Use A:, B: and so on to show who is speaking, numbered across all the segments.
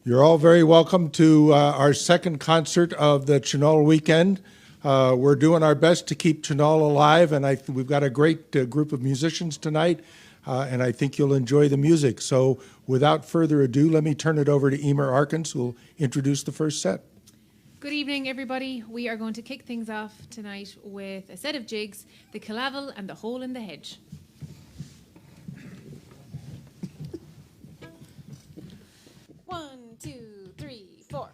A: You're all very welcome to our second concert of the Tionol weekend. We're doing our best to keep Tionol alive, and we've got a great group of musicians tonight, and I think you'll enjoy the music. So without further ado, let me turn it over to Emer Arkins, who will introduce the first set.
B: Good evening, everybody. We are going to kick things off tonight with a set of jigs, the Calavel and the Hole in the Hedge. One, two, three, four.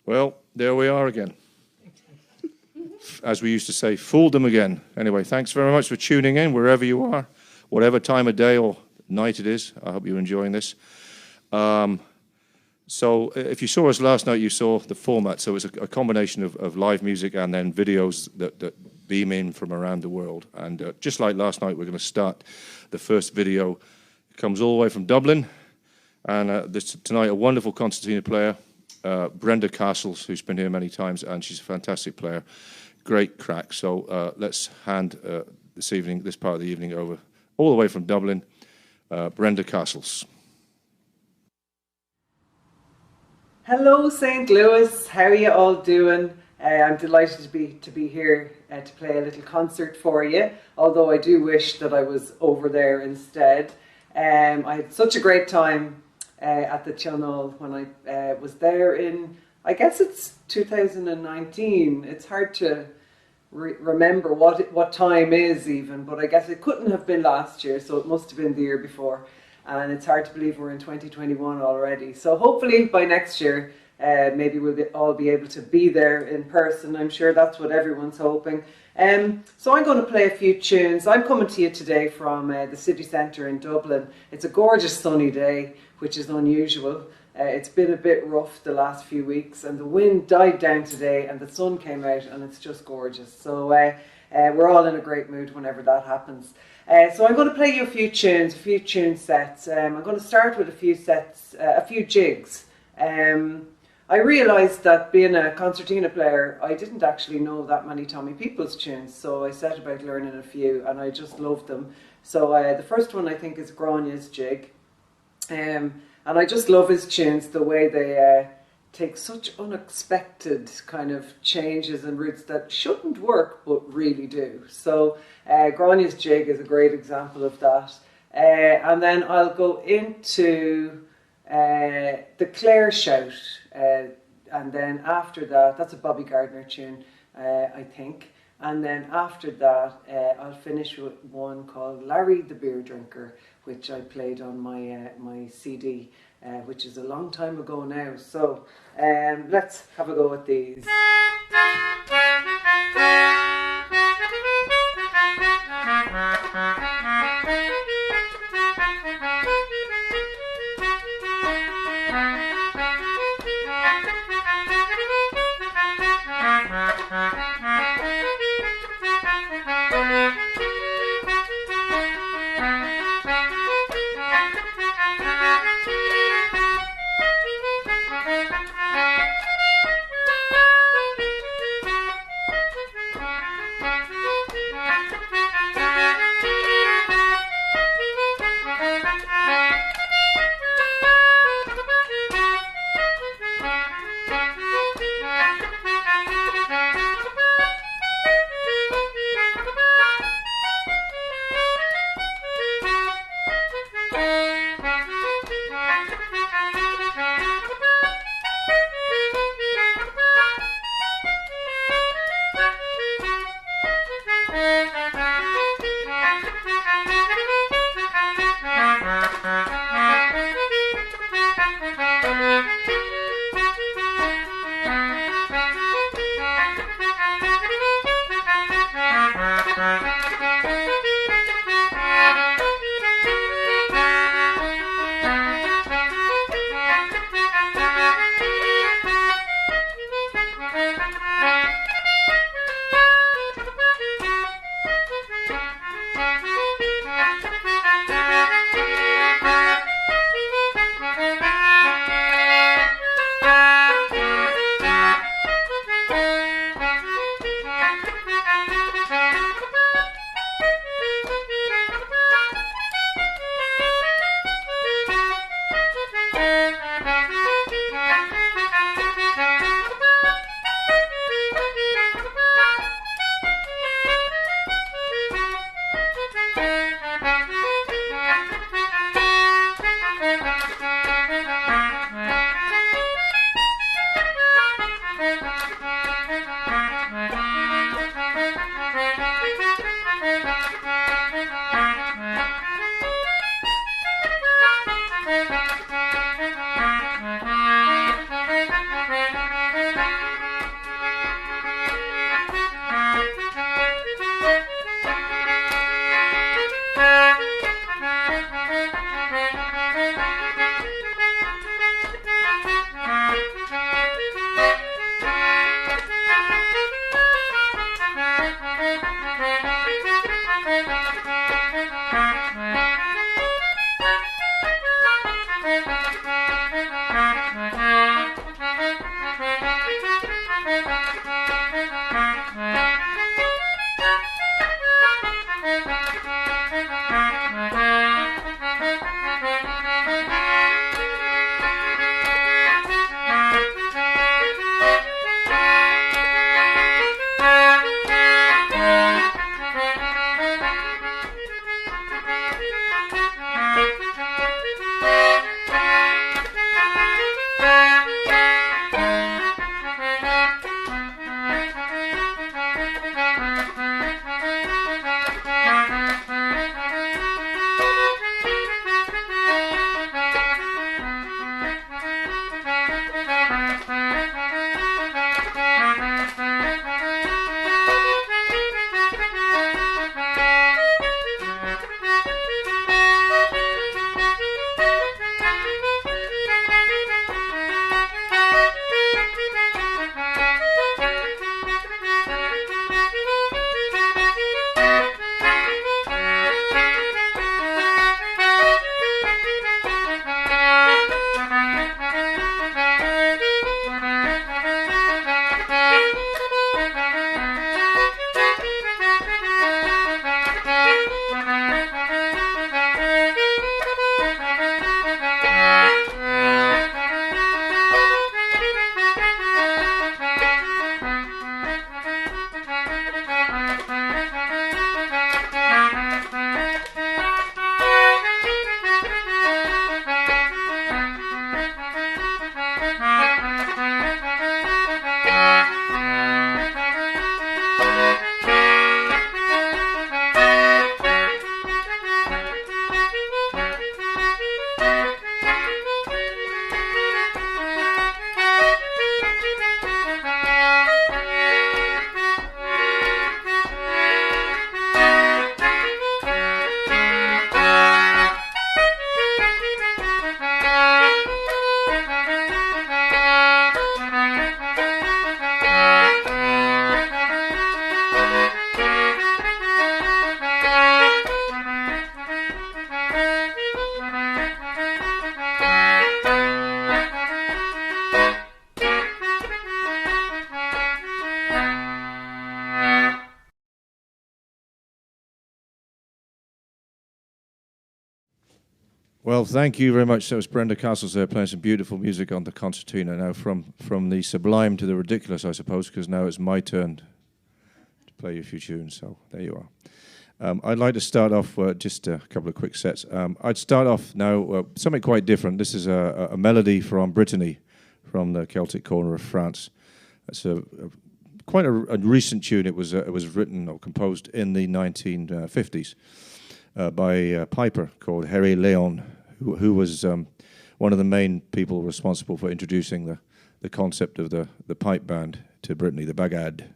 C: Well, there we are again. As we used to say, fooled them again. Anyway, thanks very much for tuning in, wherever you are, whatever time of day or night it is. I hope you're enjoying this. So if you saw us last night, you saw the format. So it's a combination of live music and then videos that beam in from around the world. And just like last night, we're going to start the first video. It comes all the way from Dublin. And tonight, a wonderful concertina player, Brenda Castles, who's been here many times, and she's a fantastic player. Great crack. So let's hand this part of the evening over, all the way from Dublin, Brenda Castles.
D: Hello, St. Louis. How are you all doing? I'm delighted to be here to play a little concert for you, although I do wish that I was over there instead. I had such a great time at the Tionol when I was there in, I guess it's 2019. It's hard to remember what time is even, but I guess it couldn't have been last year, so it must have been the year before. And it's hard to believe we're in 2021 already. So hopefully by next year Maybe we'll all be able to be there in person. I'm sure that's what everyone's hoping. So I'm going to play a few tunes. I'm coming to you today from the city centre in Dublin. It's a gorgeous sunny day, which is unusual. It's been a bit rough the last few weeks, and the wind died down today and the sun came out, and it's just gorgeous. So we're all in a great mood whenever that happens. So I'm going to play you a few tunes, a few tune sets. I'm going to start with a few sets, a few jigs. I realised that being a concertina player, I didn't actually know that many Tommy Peoples tunes, so I set about learning a few, and I just loved them. So the first one I think is Grania's Jig, and I just love his tunes, the way they take such unexpected kind of changes and routes that shouldn't work, but really do. So Grania's Jig is a great example of that. And then I'll go into the Clare Shout, and then after that, that's a Bobby Gardner tune, I think. And then after that, I'll finish with one called Larry the Beer Drinker, which I played on my my CD, which is a long time ago now. So let's have a go at these.
C: Well, thank you very much. That was Brenda Castles there playing some beautiful music on the concertina. Now, from the sublime to the ridiculous, I suppose, because now it's my turn to play a few tunes. So there you are. I'd like to start off just a couple of quick sets. I'd start off now something quite different. This is a melody from Brittany, from the Celtic corner of France. It's quite a recent tune. It was written or composed in the 1950s by a piper called Harry Léon, who was one of the main people responsible for introducing the concept of the pipe band to Brittany, the bagad.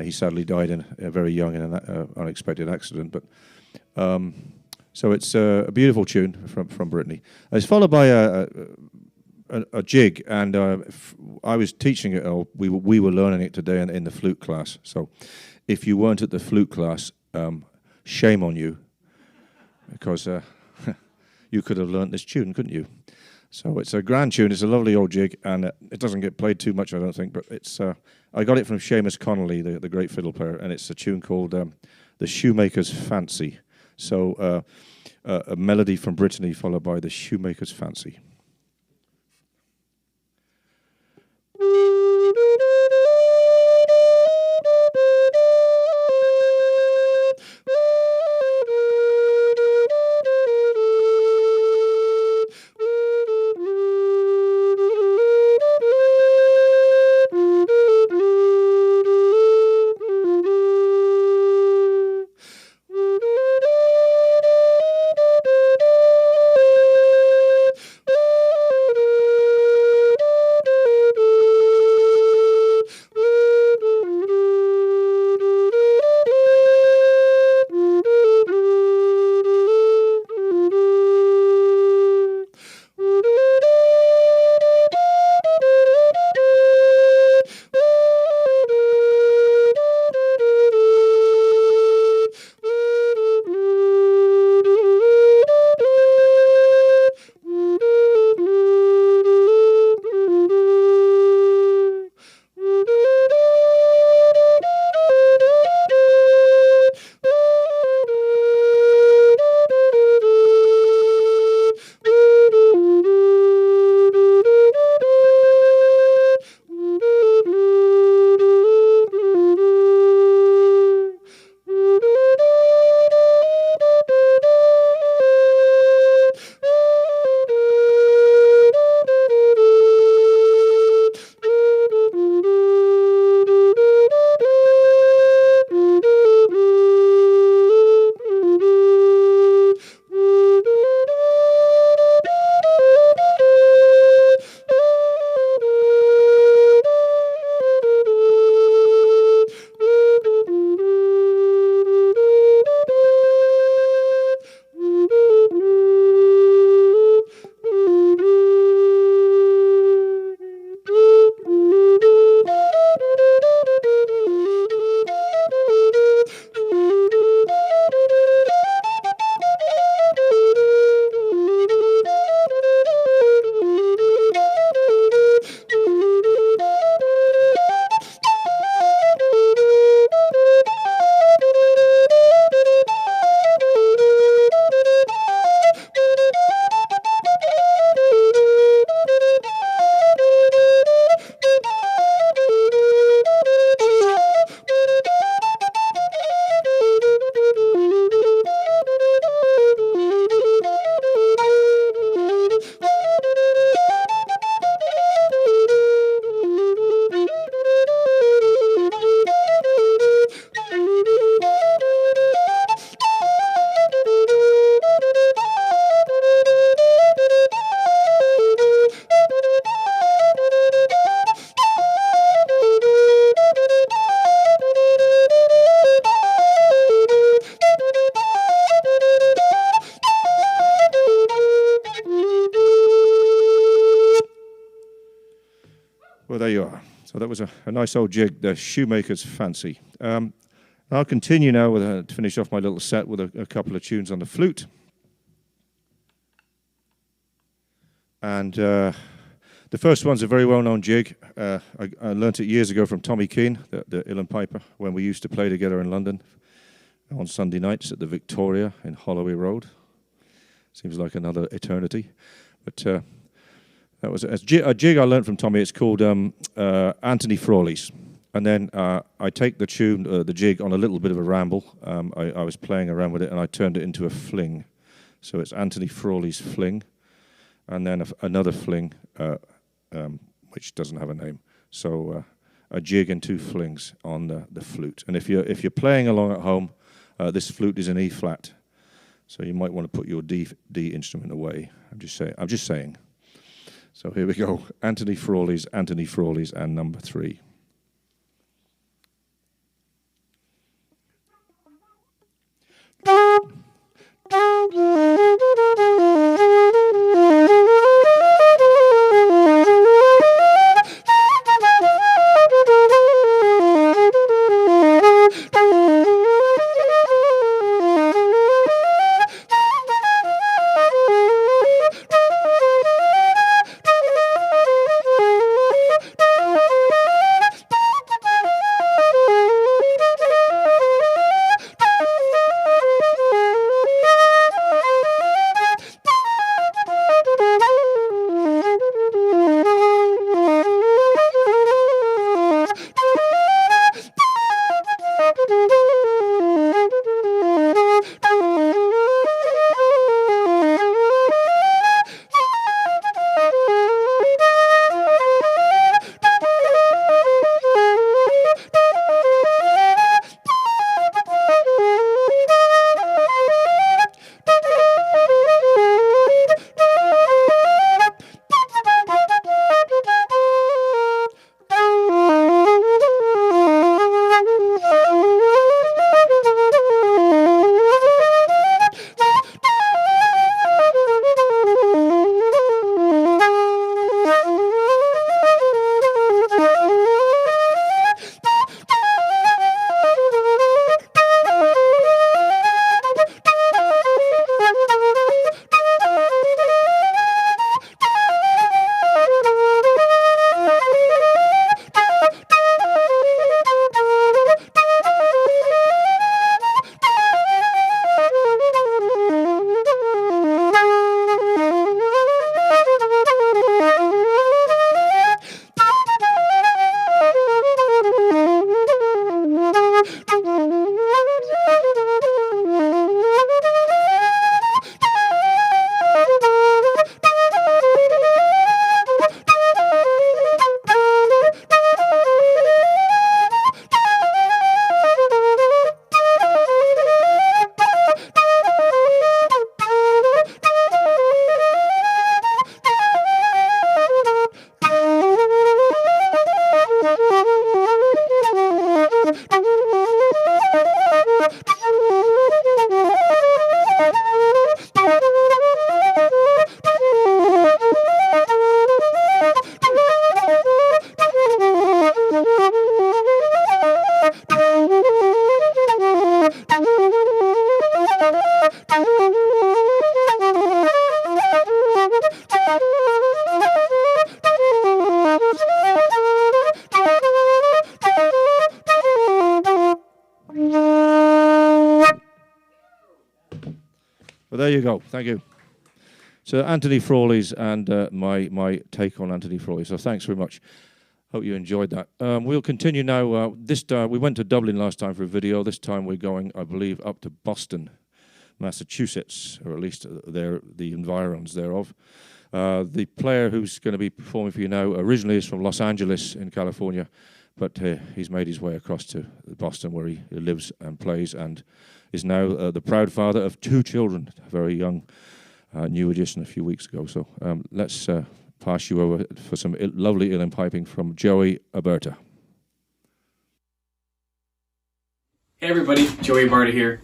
C: He sadly died very young in an unexpected accident. But so it's a beautiful tune from Brittany. It's followed by a jig, and I was teaching it, or we were learning it today in the flute class. So if you weren't at the flute class, shame on you, because you could have learnt this tune, couldn't you? So it's a grand tune. It's a lovely old jig, and it doesn't get played too much, I don't think. But it's I got it from Seamus Connolly, the great fiddle player, and it's a tune called "The Shoemaker's Fancy." So a melody from Brittany followed by "The Shoemaker's Fancy." Well, there you are. So that was a nice old jig, the Shoemaker's Fancy. I'll continue now with to finish off my little set with a couple of tunes on the flute. And the first one's a very well-known jig. I learnt it years ago from Tommy Keane, the uilleann piper, when we used to play together in London on Sunday nights at the Victoria in Holloway Road. Seems like another eternity. But that was a jig I learned from Tommy. It's called Anthony Frawley's. And then I take the tune, the jig, on a little bit of a ramble. I was playing around with it, and I turned it into a fling. So it's Anthony Frawley's Fling, and then another fling, which doesn't have a name. So a jig and 2 flings on the flute. And if you're playing along at home, this flute is an E flat, so you might want to put your D instrument away. I'm just saying. So here we go. Anthony Frawley's, and number 3. Well, there you go. Thank you. So Anthony Frawley's and my take on Anthony Frawley. So thanks very much. Hope you enjoyed that. We'll continue now. We went to Dublin last time for a video. This time we're going, I believe, up to Boston, Massachusetts, or at least the environs thereof. The player who's going to be performing for you now originally is from Los Angeles in California, but he's made his way across to Boston where he lives and plays and is now the proud father of 2 children, a very young new addition a few weeks ago. So let's pass you over for some lovely uilleann piping from Joey Alberta.
E: Hey everybody, Joey Alberta here,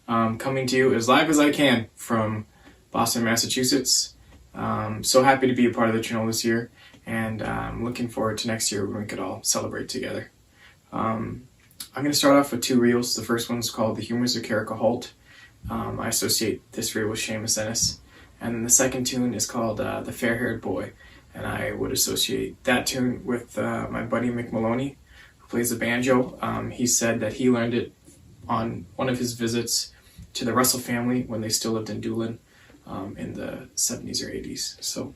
E: coming to you as live as I can from Boston, Massachusetts. So happy to be a part of the Tionol this year, and I'm looking forward to next year when we could all celebrate together. I'm going to start off with 2 reels. The first one's called The Humors of Carrica Holt. I associate this reel with Seamus Ennis. And then the second tune is called The Fair-Haired Boy, and I would associate that tune with my buddy Mick Maloney, who plays the banjo. He said that he learned it on one of his visits to the Russell family when they still lived in Doolin. in the 70s or 80s. So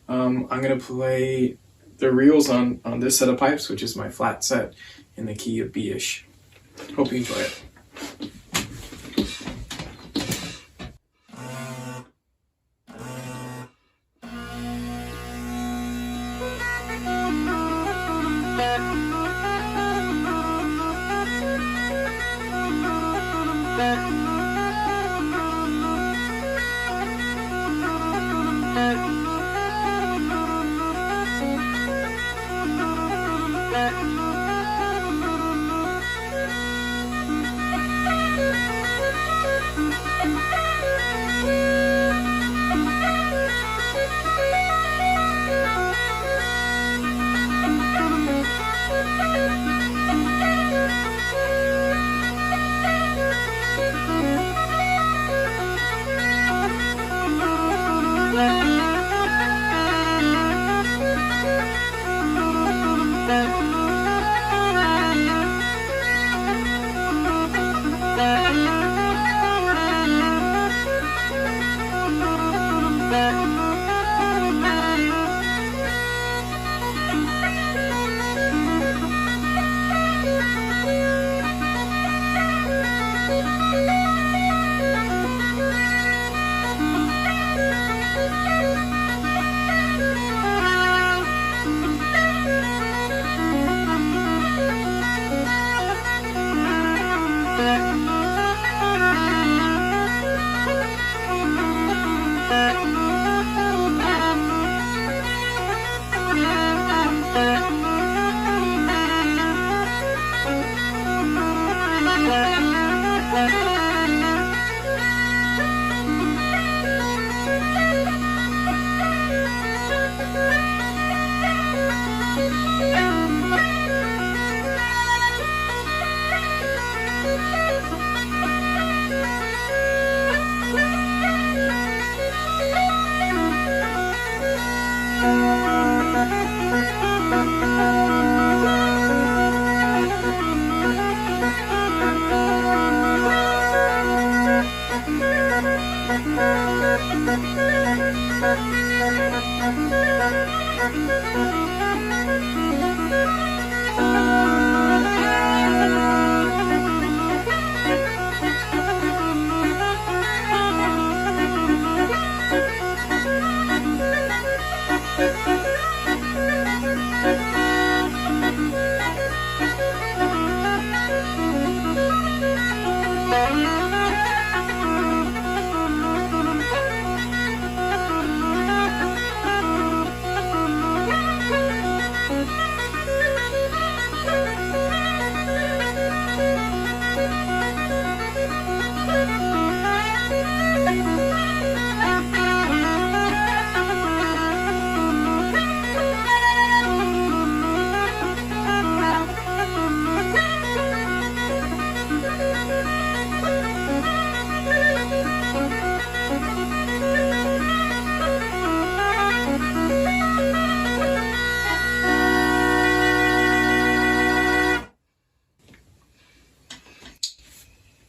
E: I'm going to play the reels on this set of pipes, which is my flat set in the key of B-ish. Hope you enjoy it.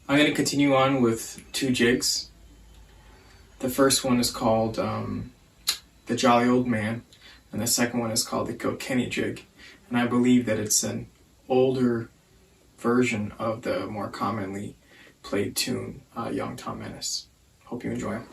E: I'm going to continue on with two jigs. The first one is called The Jolly Old Man, and the second one is called the Kilkenny Jig. And I believe that it's an older version of the more commonly played tune, Young Tom Menace. Hope you enjoy them.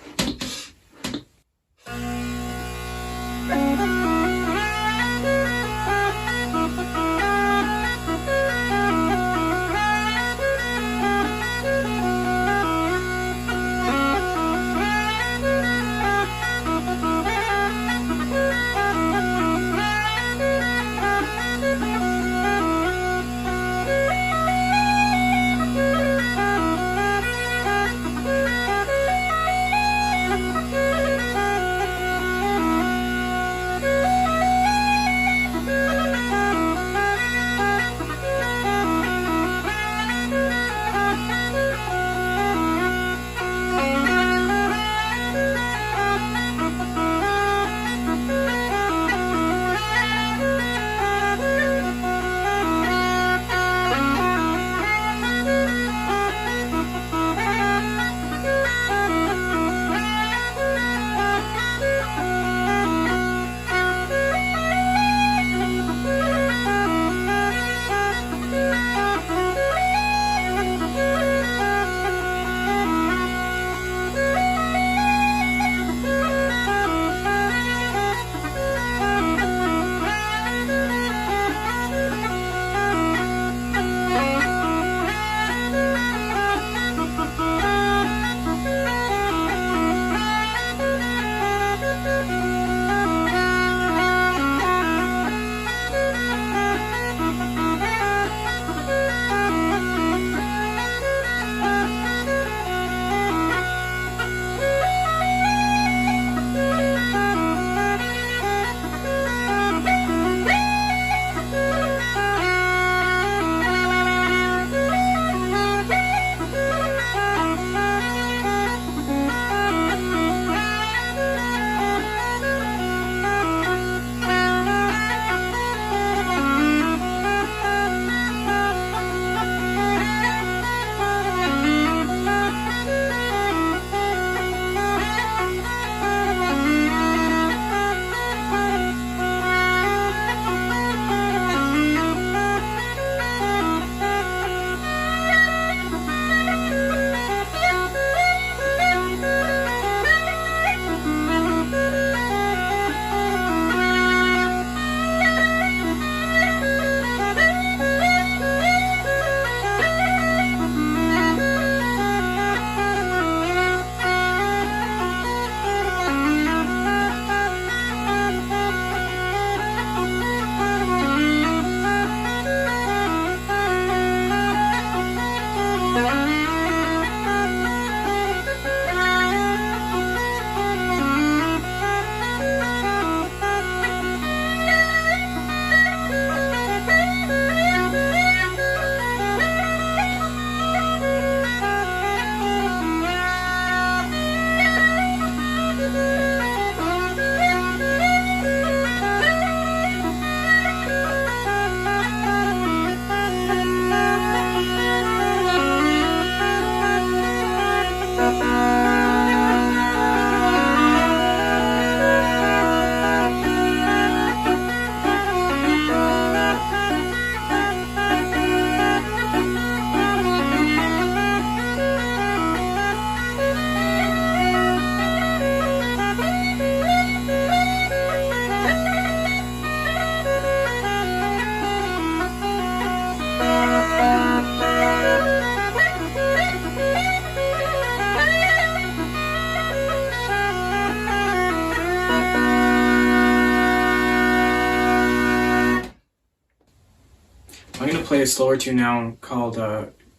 E: play a slower tune now called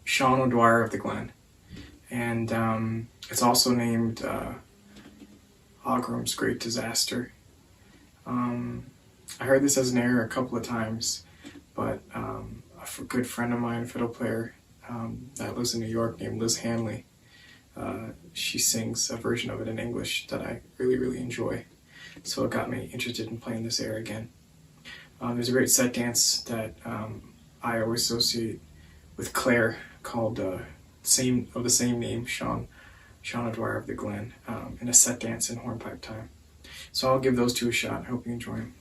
E: Sean O'Dwyer of the Glen. And it's also named Ogram's Great Disaster. I heard this as an error a couple of times, but a good friend of mine, a fiddle player that lives in New York named Liz Hanley, she sings a version of it in English that I really, really enjoy. So it got me interested in playing this air again. There's a great set dance that I always associate with Claire called the same name, Sean O'Dwyer of the Glen, in a set dance in hornpipe time. So I'll give those two a shot. I hope you enjoy them.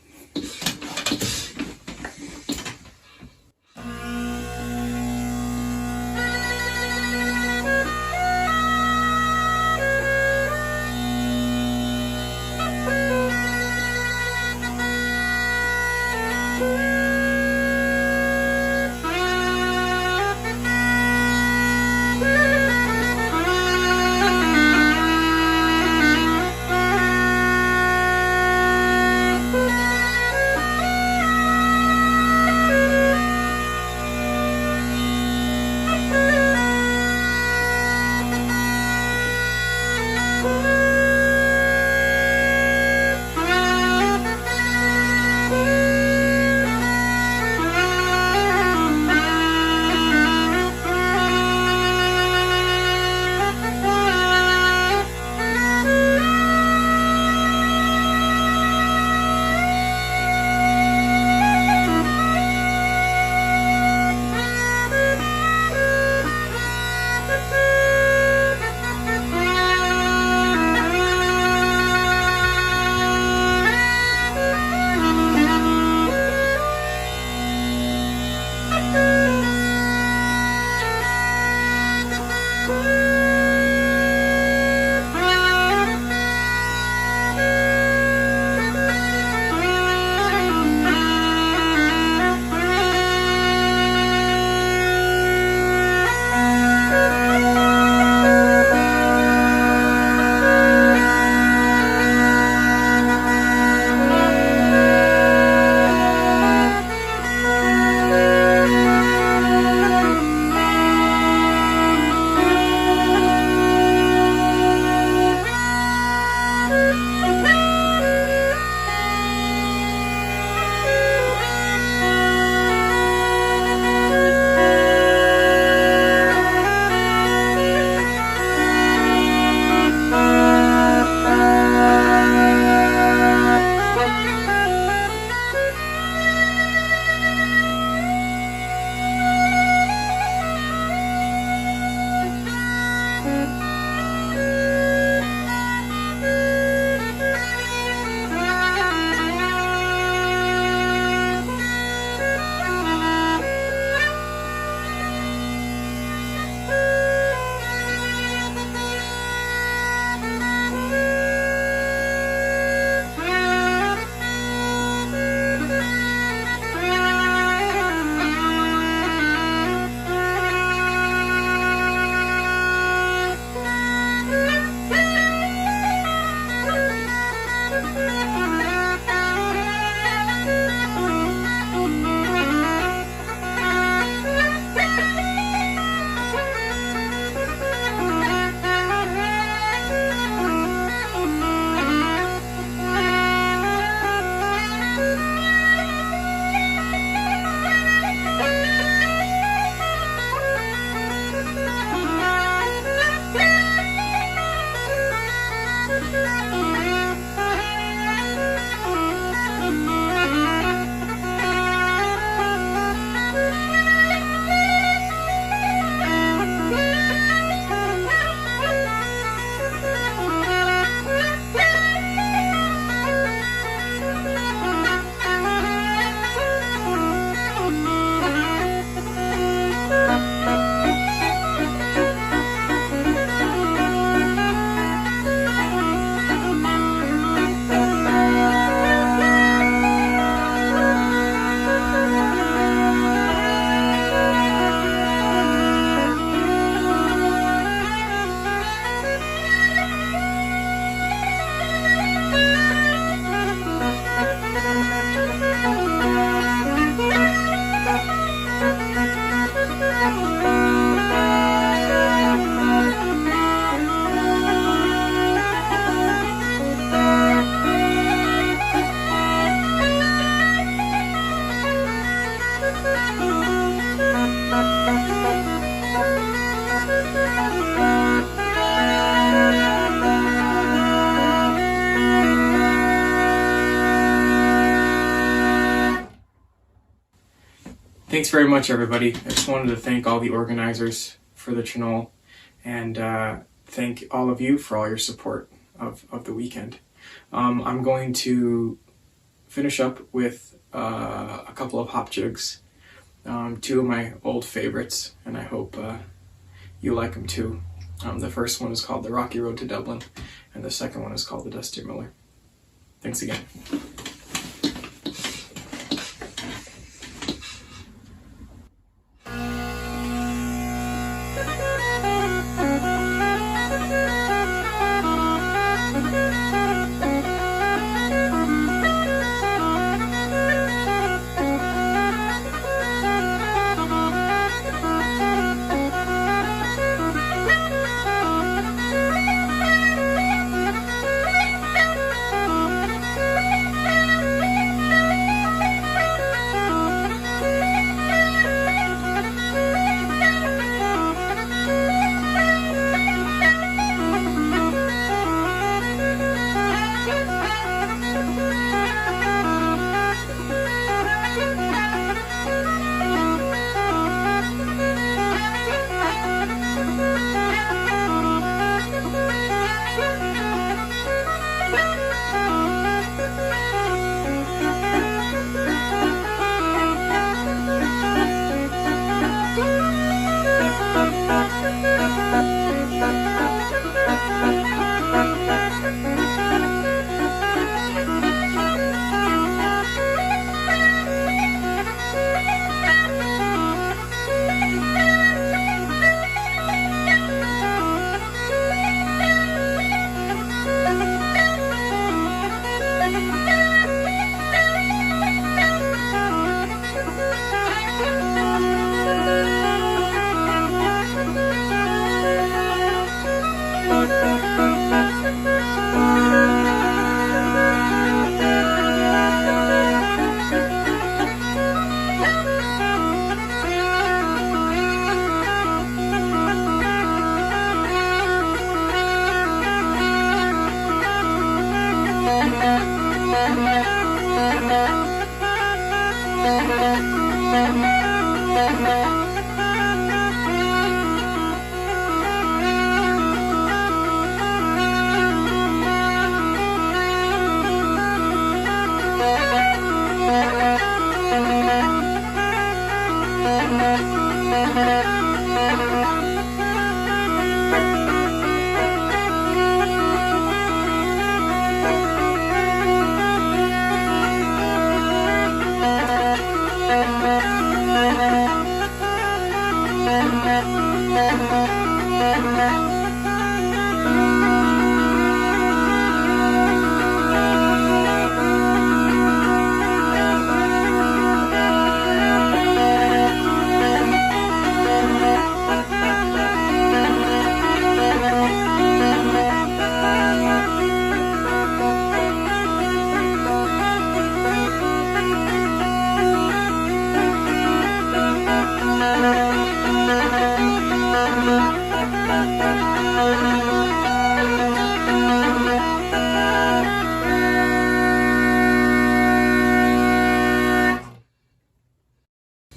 E: thanks very much, everybody. I just wanted to thank all the organizers for the Tionol, and thank all of you for all your support of the weekend. I'm going to finish up with a couple of hop jigs, two of my old favorites, and I hope you like them too. The first one is called The Rocky Road to Dublin, and the second one is called The Dusty Miller. Thanks again.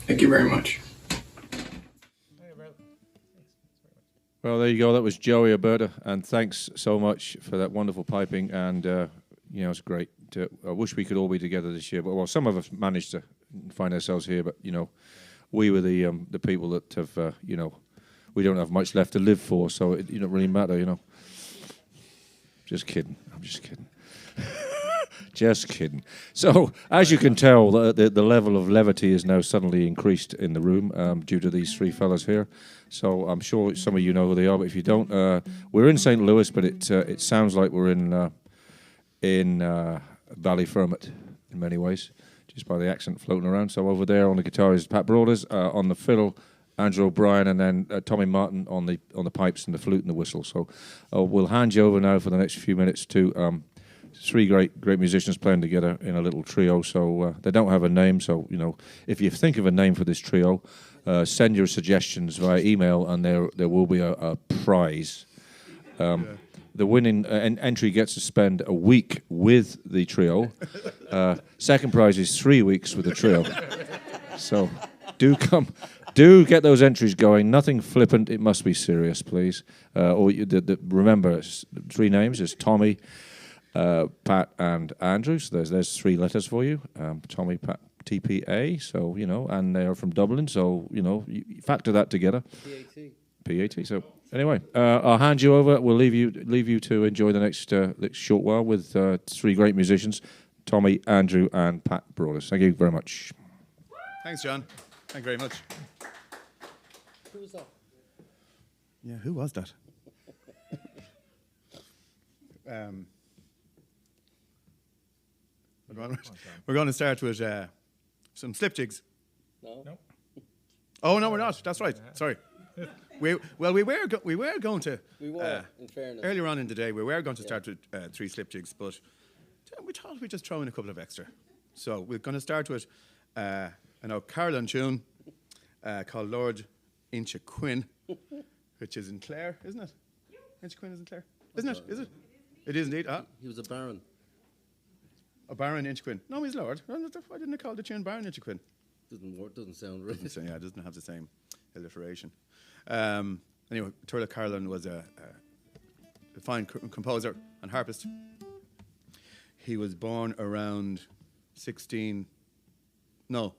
E: Thank you very much.
C: Well, there you go. That was Joey Alberta, and thanks so much for that wonderful piping. And it's great. I wish we could all be together this year, but well, some of us managed to find ourselves here. But we were the people that have we don't have much left to live for, so it don't really matter. Just kidding. I'm just kidding. Just kidding. So, as you can tell, the level of levity is now suddenly increased in the room due to these three fellas here. So, I'm sure some of you know who they are, but if you don't, we're in St. Louis, but it sounds like we're in Ballyfermot in many ways, just by the accent floating around. So, over there on the guitar is Pat Broaders, on the fiddle, Andrew O'Brien, and then Tommy Martin on the pipes and the flute and the whistle. So, we'll hand you over now for the next few minutes to three great musicians playing together in a little trio. So they don't have a name. So if you think of a name for this trio, send your suggestions via email, and there will be a prize. The winning entry gets to spend a week with the trio. Second prize is 3 weeks with the trio. So do come. Do get those entries going. Nothing flippant. It must be serious, please. Remember, it's 3 names. It's Tommy, Pat, and Andrew. So there's 3 letters for you. Tommy, Pat, TPA. So and they are from Dublin. So you factor that together. PAT. So anyway, I'll hand you over. We'll leave you to enjoy the next short while with 3 great musicians: Tommy, Andrew, and Pat Broadus. Thank you very much.
F: Thanks, John. Thank you very much.
G: Who was that?
F: Yeah, who was that? We're going to start with some slip jigs.
G: No.
F: Oh no, we're not. That's right. Sorry. We were going to.
G: We were, in fairness.
F: Earlier on in the day, we were going to start with 3 slip jigs, but we thought we'd just throw in a couple of extra. So we're going to start with an O'Carolan tune called Lord Inchiquin, which is in Clare, isn't it? Inchiquin is in Clare, isn't it? Is it? It is indeed.
G: He was a baron.
F: A Baron Inchiquin. No, he's Lord. Why didn't I call the tune Baron Inchiquin?
G: Doesn't sound right.
F: It doesn't have the same alliteration. Anyway, Turlough Carolan was a fine composer and harpist. He was born around 16 something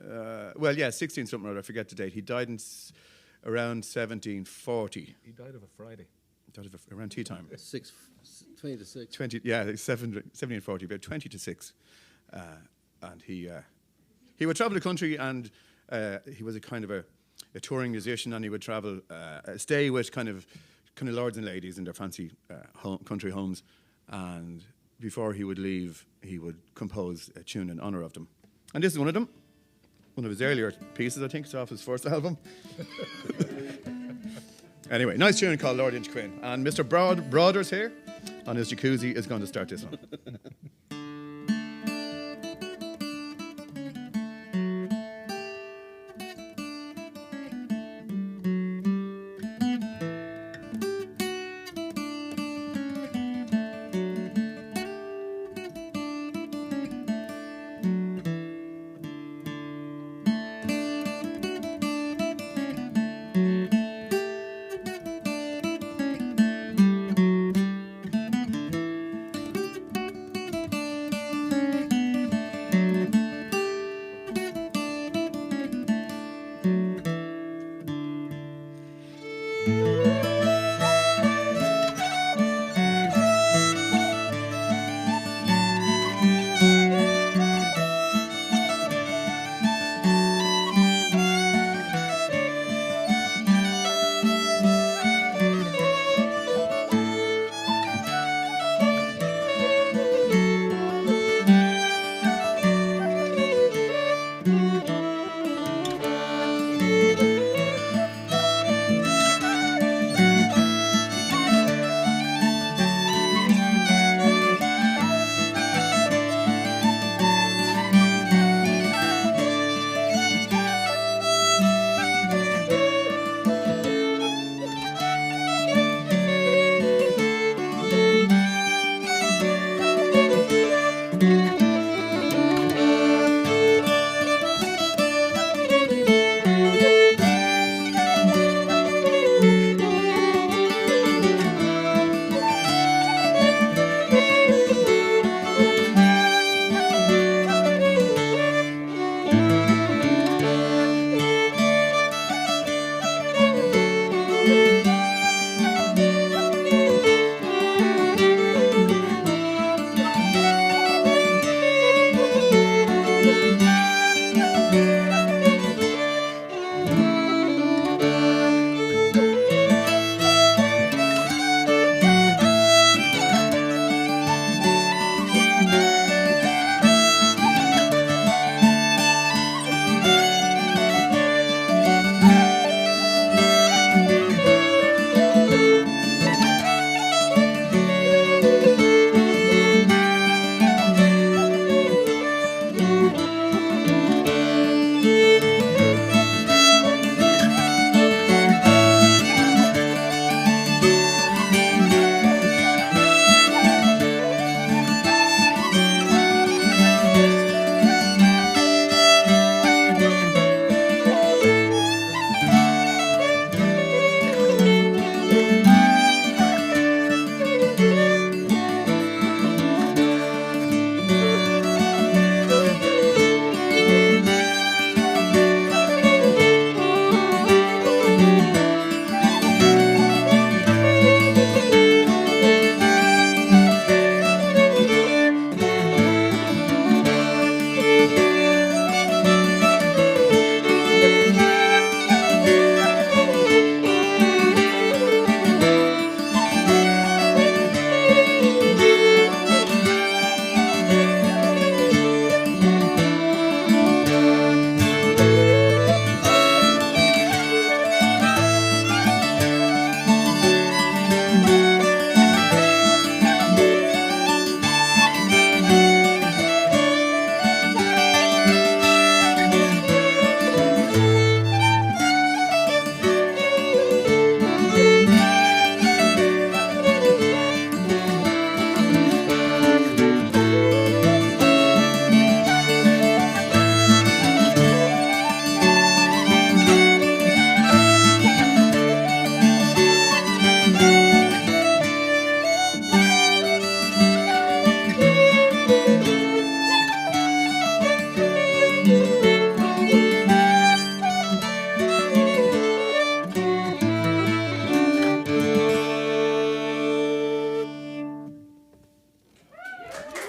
F: or other, I forget the date. He died in around 1740.
A: He died of a Friday.
F: Around tea time.
G: 20 to 6.
F: 1740, about 20 to 6. And he would travel the country, and he was a kind of a touring musician, and he would travel, stay with kind of lords and ladies in their fancy country homes, and before he would leave, he would compose a tune in honour of them. And this is one of them, one of his earlier pieces, I think. It's off his first album. Anyway, nice tune called Lord Inchiquin. And Mr. Broaders here on his jacuzzi is going to start this one.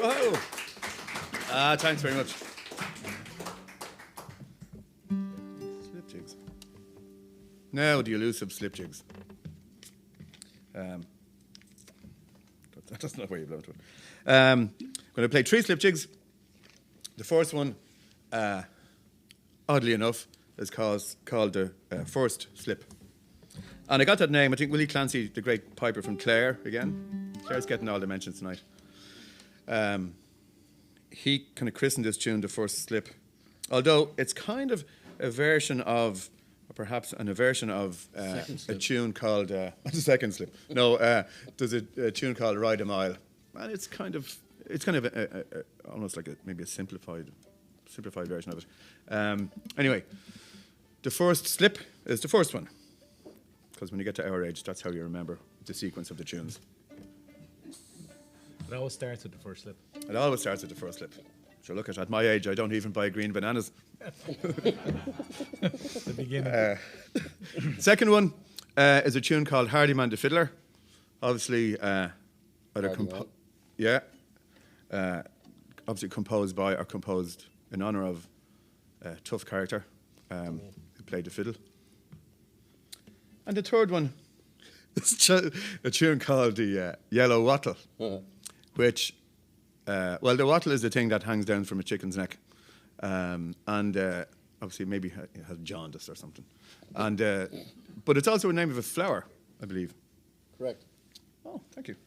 F: Whoa. Thanks very much. Slip jigs. Now the elusive slip jigs. That's not where you blow to it. I'm going to play 3 slip jigs. The first one, oddly enough, is called the first slip. And I got that name, I think Willie Clancy, the great piper from Clare, again. Clare's getting all the mentions tonight. He kind of christened this tune the first slip. Although it's kind of a version of, or perhaps an version of a tune called, the second slip. No, there's a tune called Ride a Mile. And it's kind of almost like maybe a simplified version of it. Anyway, the first slip is the first one. Because when you get to our age, that's how you remember the sequence of the tunes.
H: It always starts with the first slip.
F: It always starts with the first slip. So look, at my age, I don't even buy green bananas.
H: The beginning.
F: Second one is a tune called Hardyman the Fiddler. Obviously, obviously composed by or composed in honour of a tough character who played the fiddle. And the third one is a tune called the Yellow Wattle, which, well, the wattle is the thing that hangs down from a chicken's neck. And obviously maybe it has jaundice or something. And but it's also a name of a flower, I believe.
G: Correct.
F: Oh, thank you.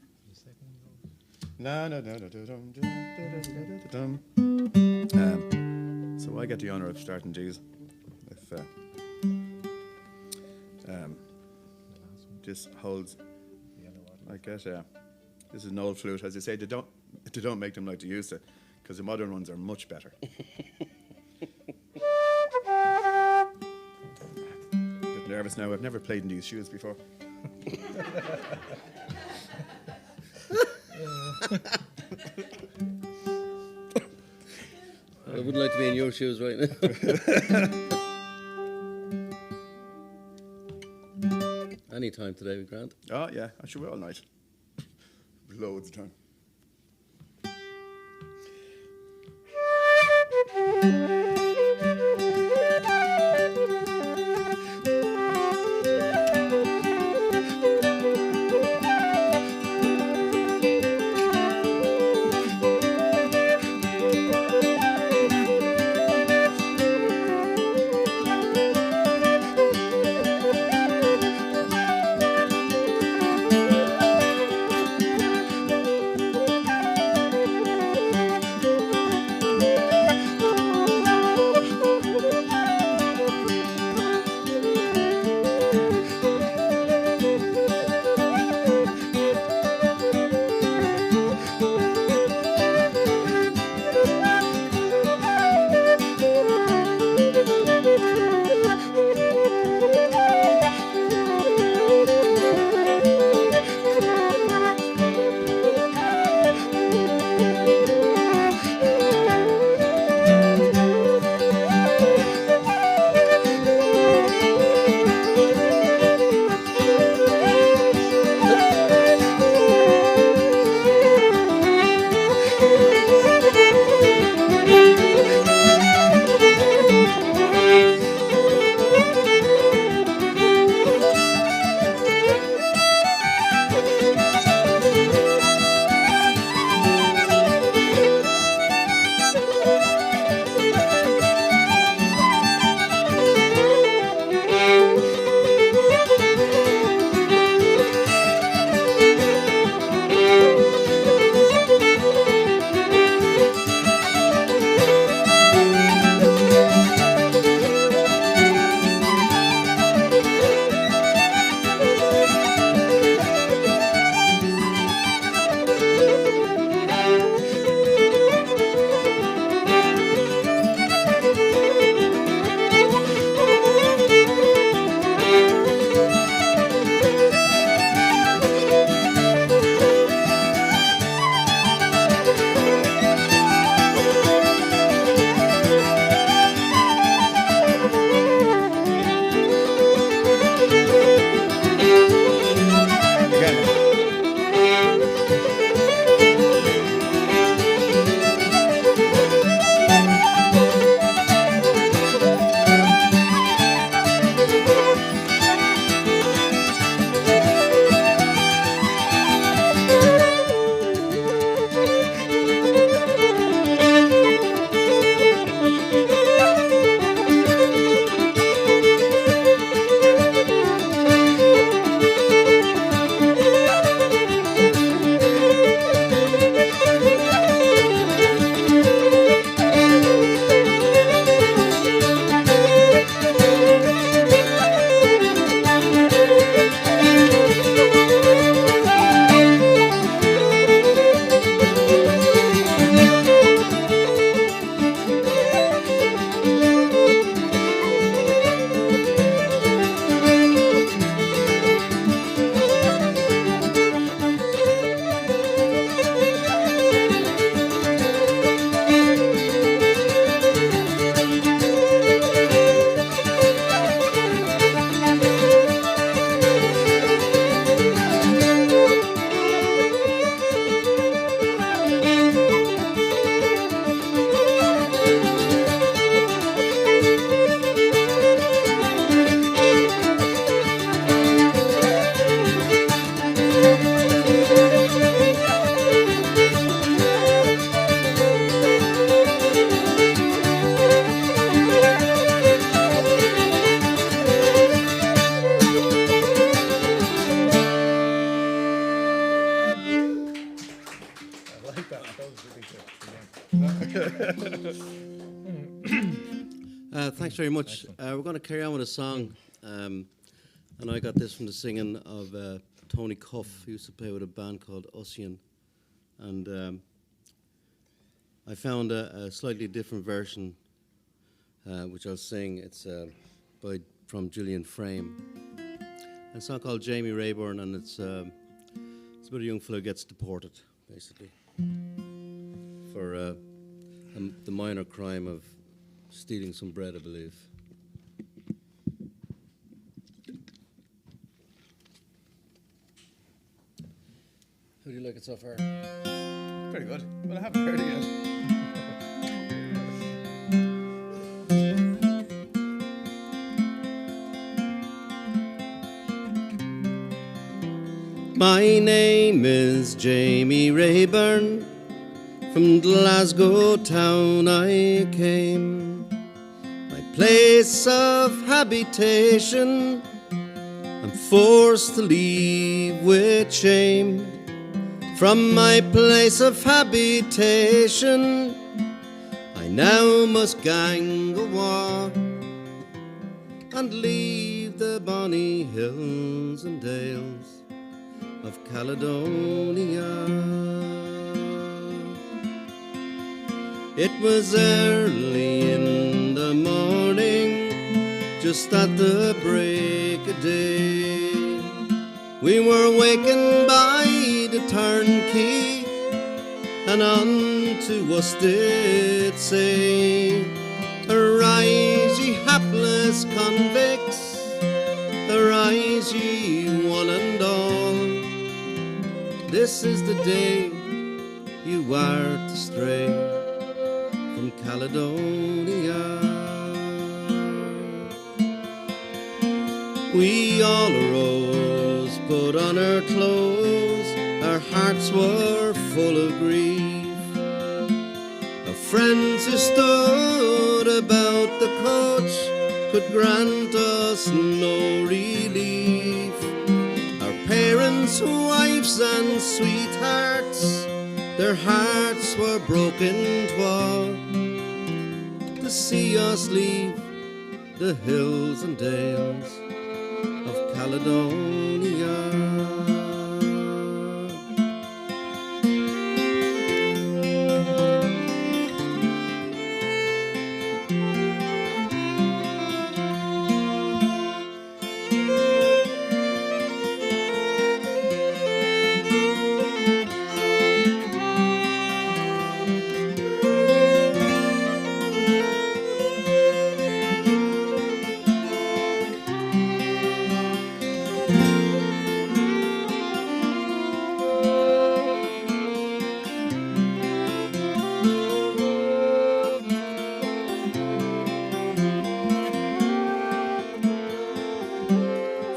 F: So I get the honour of starting these. If this holds, I guess, this is an old flute. As I say, they don't make them like they used to, because the modern ones are much better. Bit nervous now. I've never played in these shoes before.
G: I wouldn't like to be in your shoes right now. Any time today, Grant.
F: Oh, yeah. I should be all night. Loads of time.
G: Thanks very much. We're going to carry on with a song, and I got this from the singing of Tony Cuff, who used to play with a band called Ossian, and I found a slightly different version, which I'll sing. It's from Gillian Frame. It's a song called Jamie Rayburn, and it's about a young fellow who gets deported, basically, for the minor crime of stealing some bread, I believe. How do you like it so far?
F: Very good. Well, I haven't heard it yet.
G: My name is Jamie Rayburn. From Glasgow town I came. My place of habitation I'm forced to leave with shame. From my place of habitation I now must gang a war and leave the bonny hills and dales of Caledonia. It was early in the morning, just at the break of day. We were wakened by the turnkey, and unto us did say, arise ye hapless convicts, arise ye one and all. This is the day you are to stray from Caledonia. We all arose, put on our clothes, our hearts were full of grief. Our friends who stood about the coach could grant us no relief. Our parents, wives and sweethearts, their hearts were broken twa to see us leave the hills and dales of Caledonia.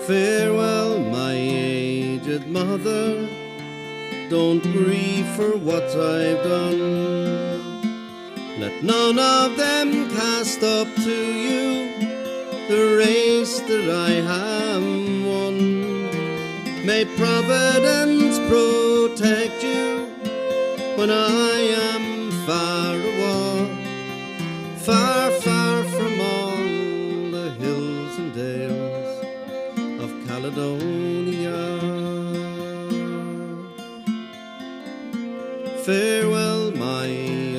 G: Farewell, my aged mother, don't grieve for what I've done. Let none of them cast up to you the race that I have won. May Providence protect you when I am far away, far, far from all the hills and dales of Caledonia. Farewell, my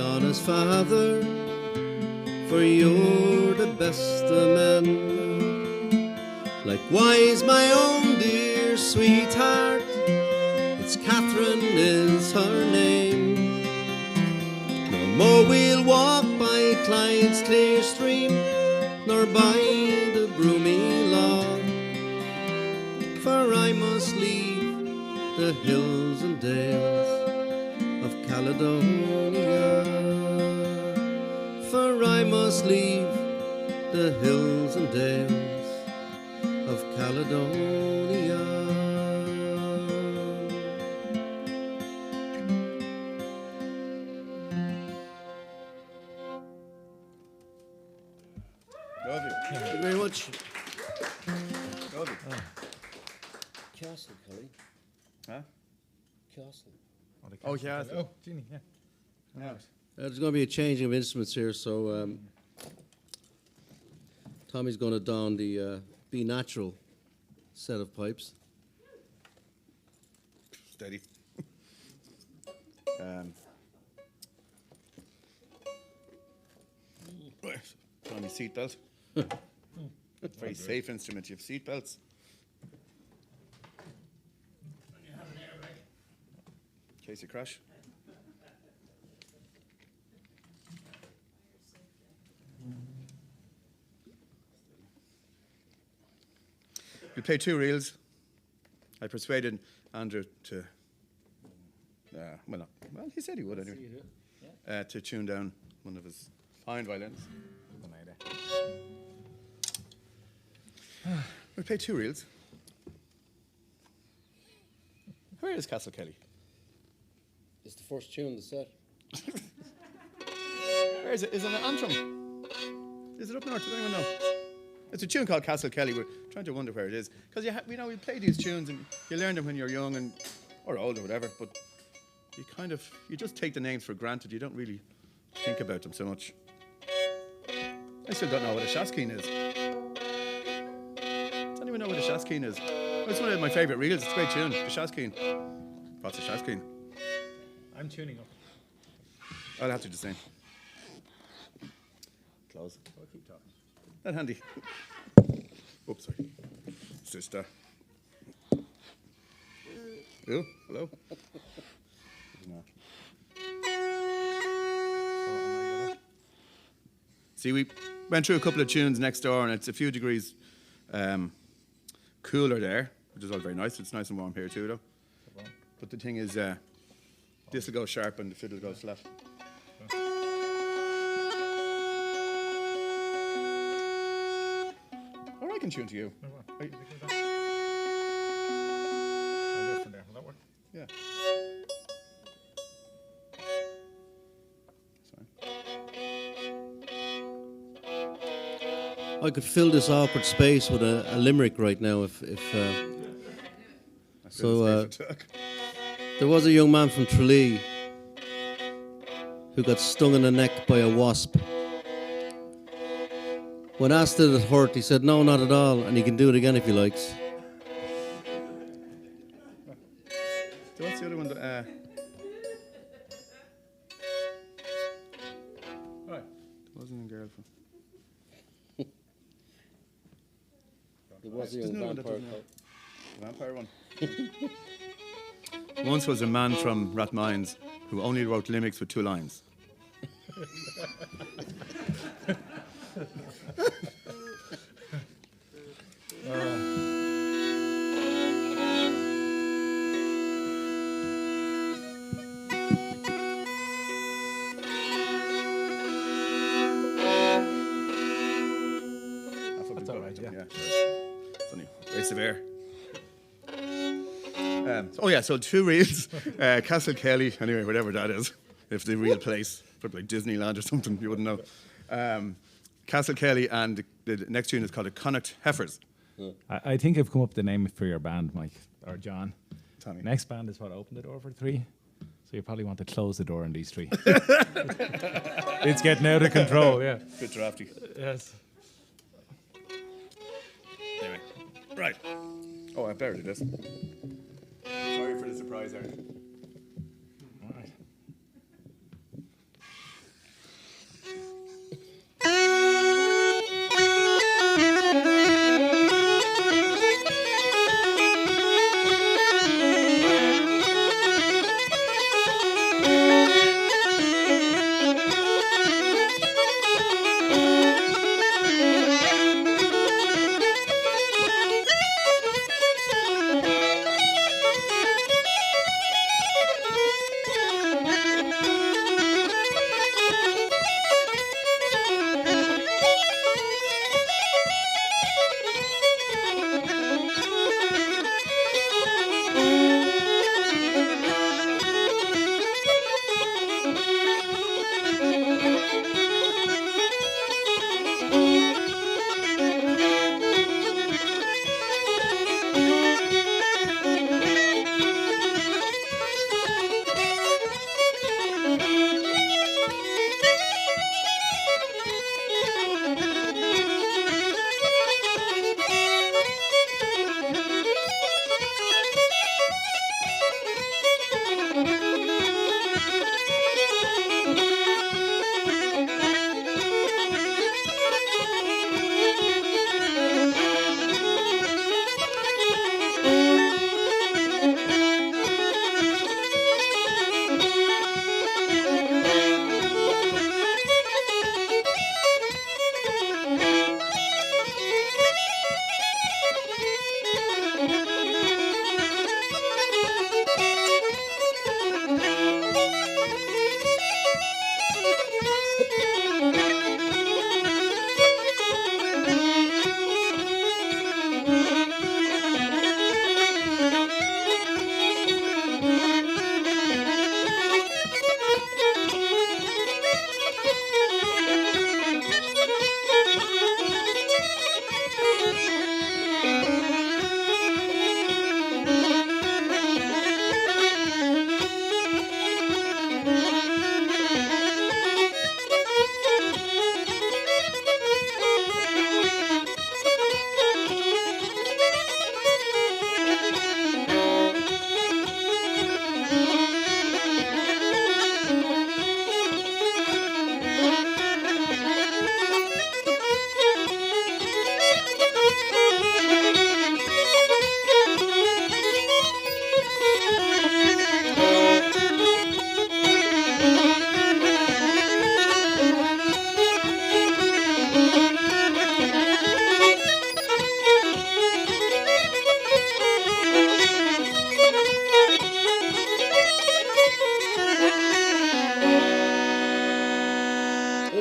G: honest father, for you're the best of men. Likewise, my own dear sweetheart, it's Catherine is her name. No more we'll walk by Clyde's clear stream, nor by the broomy law, for I must leave the hills and dales of Caledonia. For I must leave the hills and dales of Caledonia.
F: Lovely.
G: Thank you very much.
F: Lovely.
G: Castle, Kelly.
F: Huh?
G: Castle.
F: Oh, yeah.
H: Oh, Jeannie, yeah.
G: There's going to be a changing of instruments here, so Tommy's going to don the Be Natural set of pipes.
F: Steady. Right. Put on your seatbelt. Very safe instrument. You have seatbelts. In case you crash. We play 2 reels. I persuaded Andrew to, well, he said he would anyway, to tune down one of his fine violins. We play 2 reels. Where is Castle Kelly?
G: It's the first tune in the set.
F: Where is it? Is it an anthem? Is it up north? Does anyone know? It's a tune called Castle Kelly. We're trying to wonder where it is. Because we play these tunes and you learn them when you're young and or old or whatever, but you just take the names for granted. You don't really think about them so much. I still don't know what a shaskeen is. Does anyone know what a shaskeen is? Oh, it's one of my favourite reels. It's a great tune. The shaskeen. What's a shaskeen?
H: I'm tuning up.
F: I'll have to do the same. Close.
H: I'll keep talking.
F: That handy. Oops, sorry. Sister. Oh, hello. See, we went through a couple of tunes next door, and it's a few degrees cooler there, which is all very nice. It's nice and warm here too, though. But the thing is, this will go sharp and the fiddle goes flat. Or I can tune to you.
H: I'll go from there. Will that work?
F: Yeah.
G: I could fill this awkward space with a limerick right now if there was a young man from Tralee who got stung in the neck by a wasp. When asked did it hurt, he said, no, not at all, and he can do it again if he likes.
F: So what's the other one?
H: Right.
F: Wasn't a girl from.
G: There was a
F: There's
G: young
F: another one that
G: vampire.
F: doesn't Vampire one. Once was a man from Rathmines who only wrote lyrics with 2 lines.
H: That's all right, yeah.
F: It's only a waste of air. So 2 reels. Castle Kelly, anyway, whatever that is. If the real place, probably Disneyland or something, you wouldn't know. Castle Kelly, and the next tune is called the Connacht Heifers.
H: I think I've come up with the name for your band, Mike, or John.
F: Tommy.
H: Next band is what opened the door for 3. So you probably want to close the door on these 3. It's getting out of control, yeah.
F: Bit drafty.
H: Yes.
F: Anyway, right. Oh, I buried this. Sorry for the surprise, Aaron.
H: All right.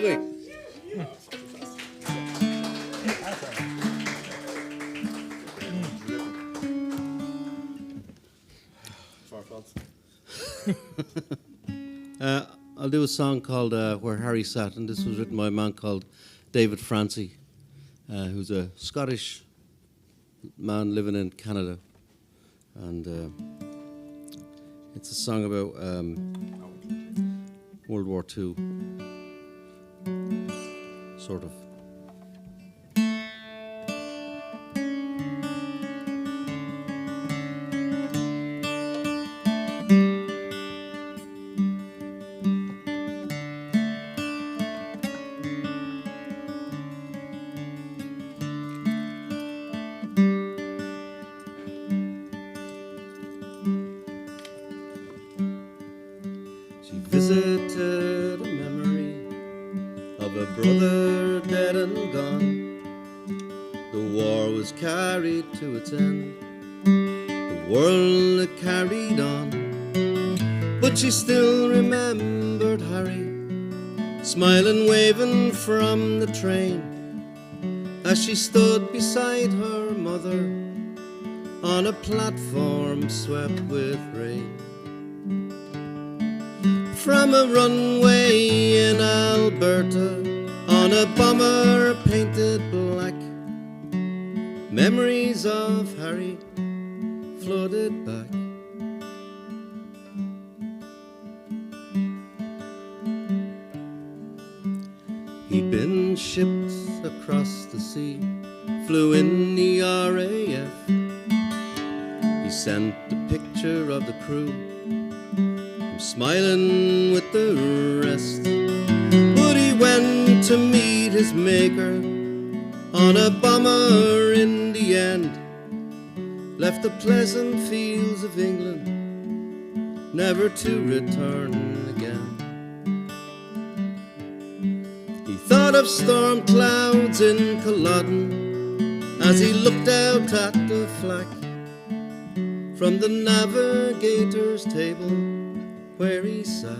G: Lovely. I'll do a song called Where Harry Sat, and this was written by a man called David Francie, who's a Scottish man living in Canada. And it's a song about World War II, sort of. She visited a memory of a brother dead and gone. The war was carried to its end. The world had carried on. But she still remembered Harry, smiling, waving from the train, as she stood beside her mother on a platform swept with rain. From a runway in Alberta, on a bomber painted black, memories of Harry flooded back. He'd been shipped across the sea, flew in the RAF. He sent a picture of the crew, smiling with the rest. But he went to meet his maker on a bomber in the end. Left the pleasant fields of England, never to return again. He thought of storm clouds in Culloden as he looked out at the flag from the navigator's table where he sat.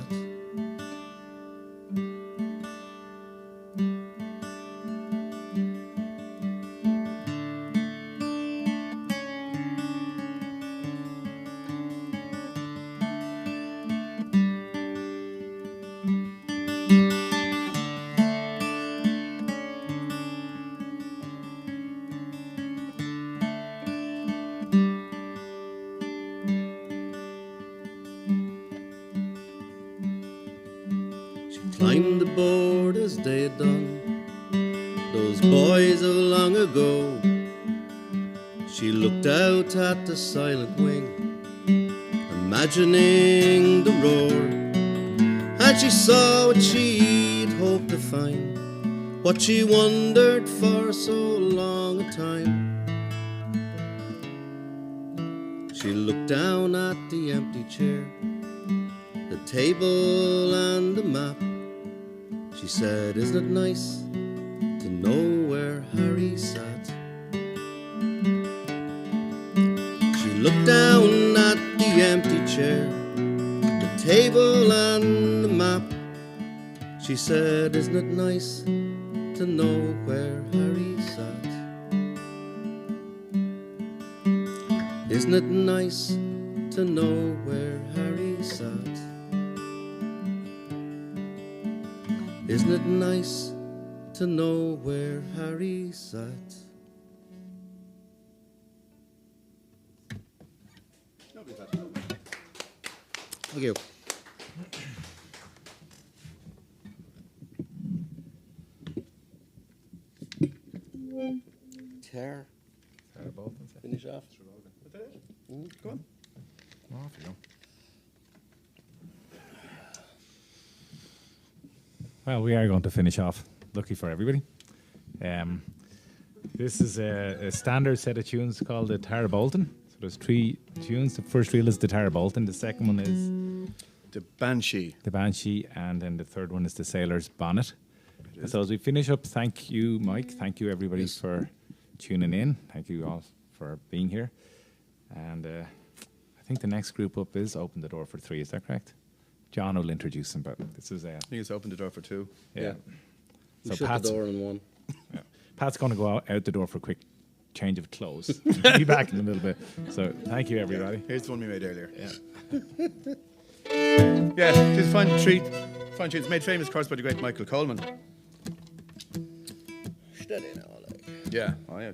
G: Climbed aboard as they had done those boys of long ago. She looked out at the silent wing, imagining the roar, and she saw what she'd hoped to find, what she wondered for so long a time. She looked down at the empty chair, the table and the map. She said, "Isn't it nice to know where Harry sat?" She looked down at the empty chair, the table and the map. She said, "Isn't it nice to know where Harry sat? Isn't it nice to know where Harry sat? Isn't it nice to know where Harry sat?" Thank you. Tear. Finish off. Go on.
H: Off you go. Well, we are going to finish off. Lucky for everybody. This is a standard set of tunes called the Tara Bolton. So there's 3 tunes. The first reel is the Tara Bolton. The second one is
F: The Banshee.
H: the Banshee, and then the third one is the Sailor's Bonnet. And so as we finish up, thank you, Mike. Thank you, everybody, for tuning in. Thank you all for being here. And I think the next group up is Open the Door for 3. Is that correct? John will introduce them, but this is
F: I think it's opened the door for 2.
H: yeah.
G: We shut the door on one.
H: Pat's going to go out the door for a quick change of clothes. He'll be back in a little bit. So thank you, everybody.
F: Here's the one we made earlier.
H: Yeah.
F: Yeah, it's a fun treat. Fun treat. It's made famous, of course, by the great Michael Coleman.
G: Steady now, like.
F: Yeah. Oh, yeah.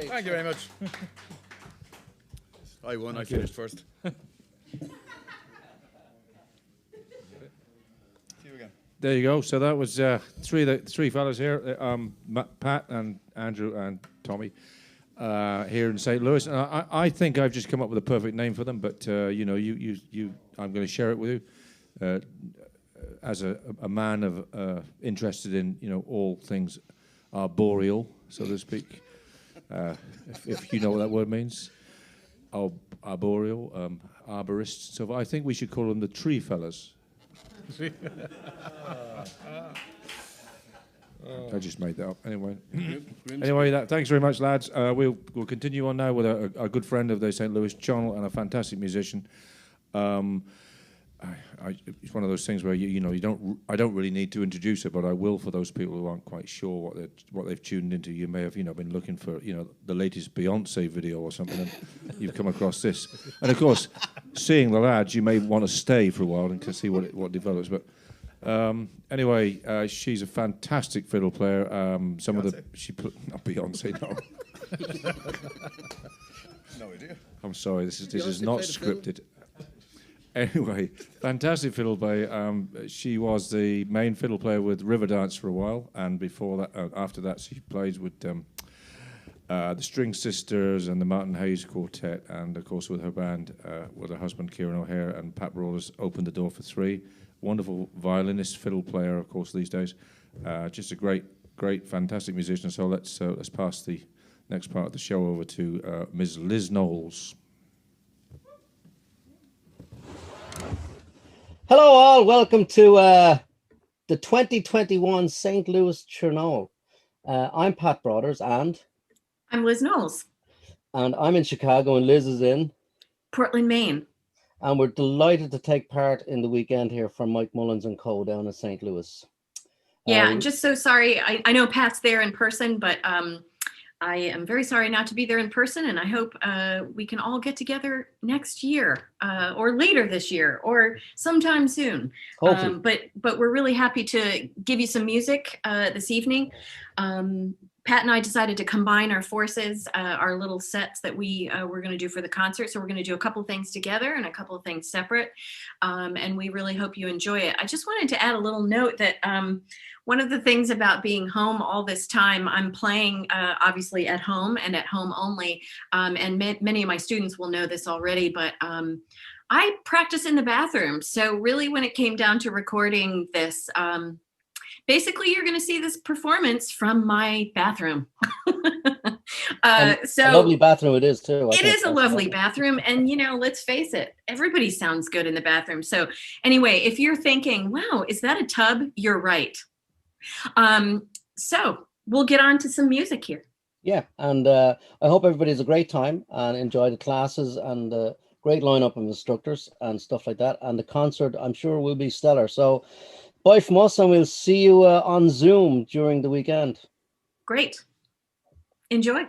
F: Thank you very much. I won. I finished first. See you again.
C: There you go. So that was three fellas here, Pat and Andrew and Tommy, here in St. Louis. And I think I've just come up with a perfect name for them, but I'm going to share it with you as a man of interested in all things arboreal, so to speak, if you know what that word means. Arboreal, arborists. So I think we should call them the tree fellas. I just made that up. Anyway, thanks very much, lads. We'll continue on now with a good friend of the St. Louis, Tionol, and a fantastic musician. It's one of those things where I don't really need to introduce it, but I will for those people who aren't quite sure what they've tuned into. You may have been looking for the latest Beyonce video or something, and you've come across this. And of course, seeing the lads, you may want to stay for a while and to see what develops. But anyway, she's a fantastic fiddle player. Not Beyonce, no.
F: No idea.
C: I'm sorry, this is not scripted. Anyway, fantastic fiddle player. She was the main fiddle player with Riverdance for a while, and before that, after that, she played with the String Sisters and the Martin Hayes Quartet, and of course with her band, with her husband Kieran O'Hare and Pat Brawlers, opened the door for three. Wonderful violinist, fiddle player, of course, these days. Just a great, fantastic musician. So let's pass the next part of the show over to Ms. Liz Knowles.
G: Hello, all. Welcome to the 2021 St. Louis Tionol. I'm Pat Brothers, and
I: I'm Liz Knowles.
G: And I'm in Chicago, and Liz is in
I: Portland, Maine.
G: And we're delighted to take part in the weekend here from Mike Mullins and co. down in St. Louis.
I: Yeah, just so sorry. I know Pat's there in person, but I am very sorry not to be there in person, and I hope we can all get together next year or later this year or sometime soon. But we're really happy to give you some music this evening. Pat and I decided to combine our forces, our little sets that we were going to do for the concert. So we're going to do a couple things together and a couple of things separate. And we really hope you enjoy it. I just wanted to add a little note that one of the things about being home all this time, I'm playing obviously at home and at home only. And many of my students will know this already, but I practice in the bathroom. So really when it came down to recording this, basically, you're going to see this performance from my bathroom. So
G: a lovely bathroom it is too.
I: It is a lovely bathroom, and let's face it, everybody sounds good in the bathroom. So anyway, if you're thinking, "Wow, is that a tub?" You're right. So we'll get on to some music here.
G: Yeah, and I hope everybody has a great time and enjoy the classes and the great lineup of instructors and stuff like that. And the concert, I'm sure, will be stellar. So. Bye from us, and we'll see you on Zoom during the weekend.
I: Great. Enjoy.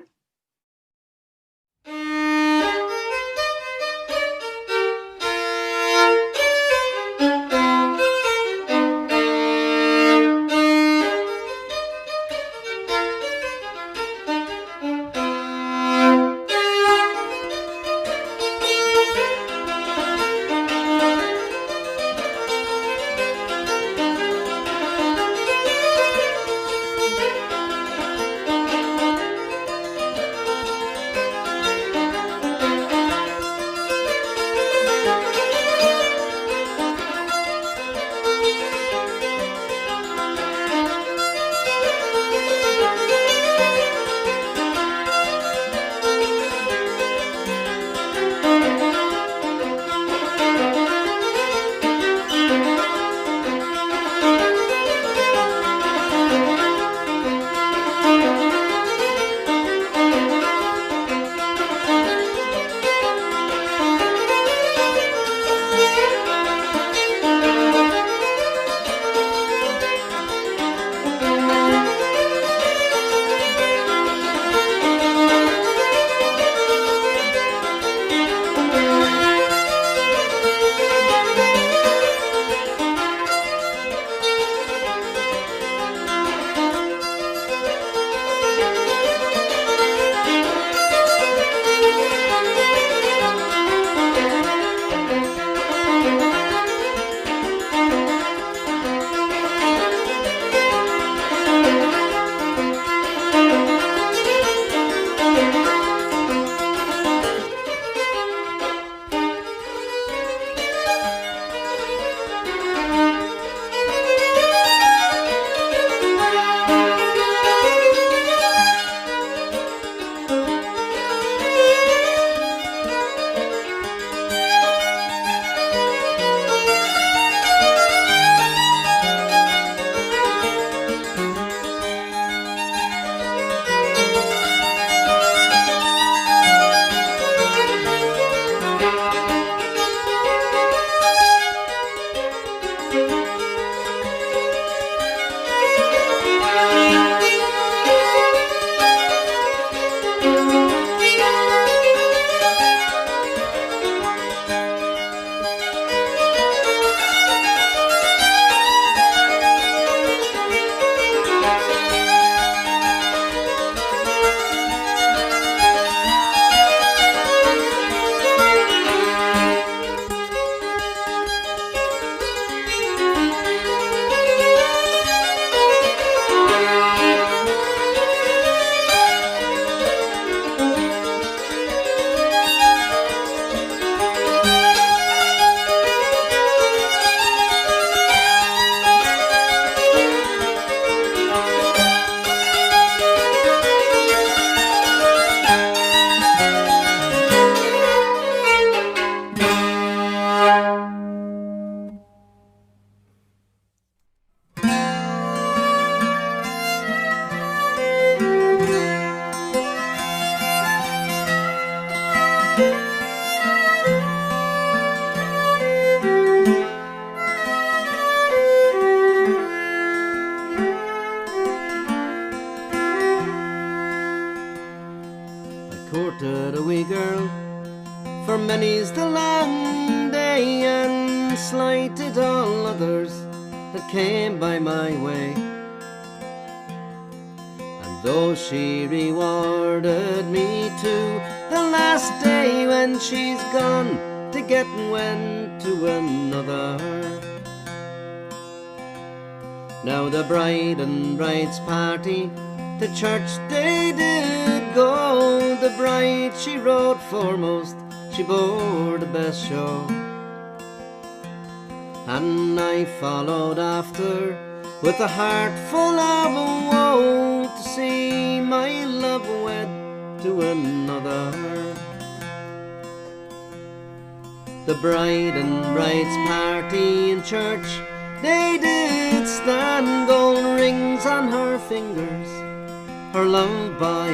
G: came by my way. And though she rewarded me too, the last day when she's gone to get wed to another. Now the bride and bride's party, to church they did go. The bride she rode foremost, she bore the best show. And I followed after with a heart full of woe, to see my love wed to another. The bride and bride's party in church, they did stand, gold rings on her fingers, her love by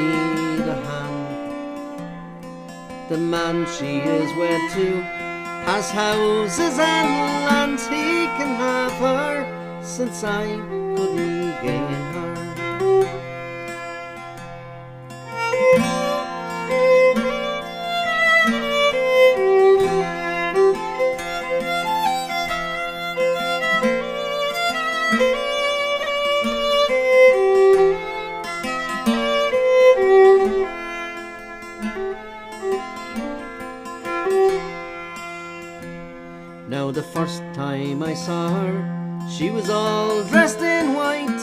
G: the hand. The man she is wed to has houses and lands, he can have her, since I couldn't gain her. Now the first time I saw her, she was all dressed in white.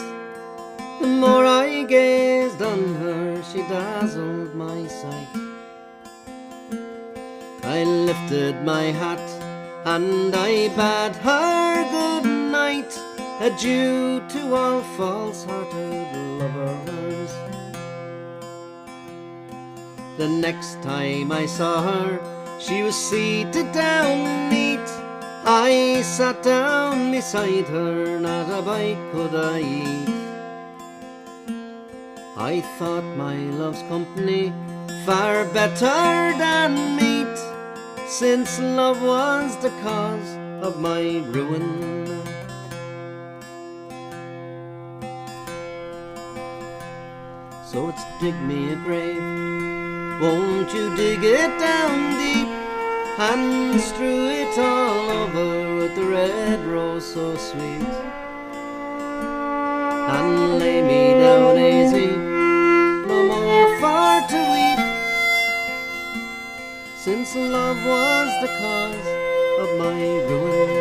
G: The more I gazed on her, she dazzled my sight. I lifted my hat and I bade her good night, adieu to all false-hearted lovers. The next time I saw her, she was seated down neat. I sat down beside her, not a bite could I eat. I thought my love's company far better than meat, since love was the cause of my ruin. So it's dig me a grave, won't you dig it down deep, and strew it all over with the red rose so sweet, and lay me down easy, no more for to weep, since love was the cause of my ruin.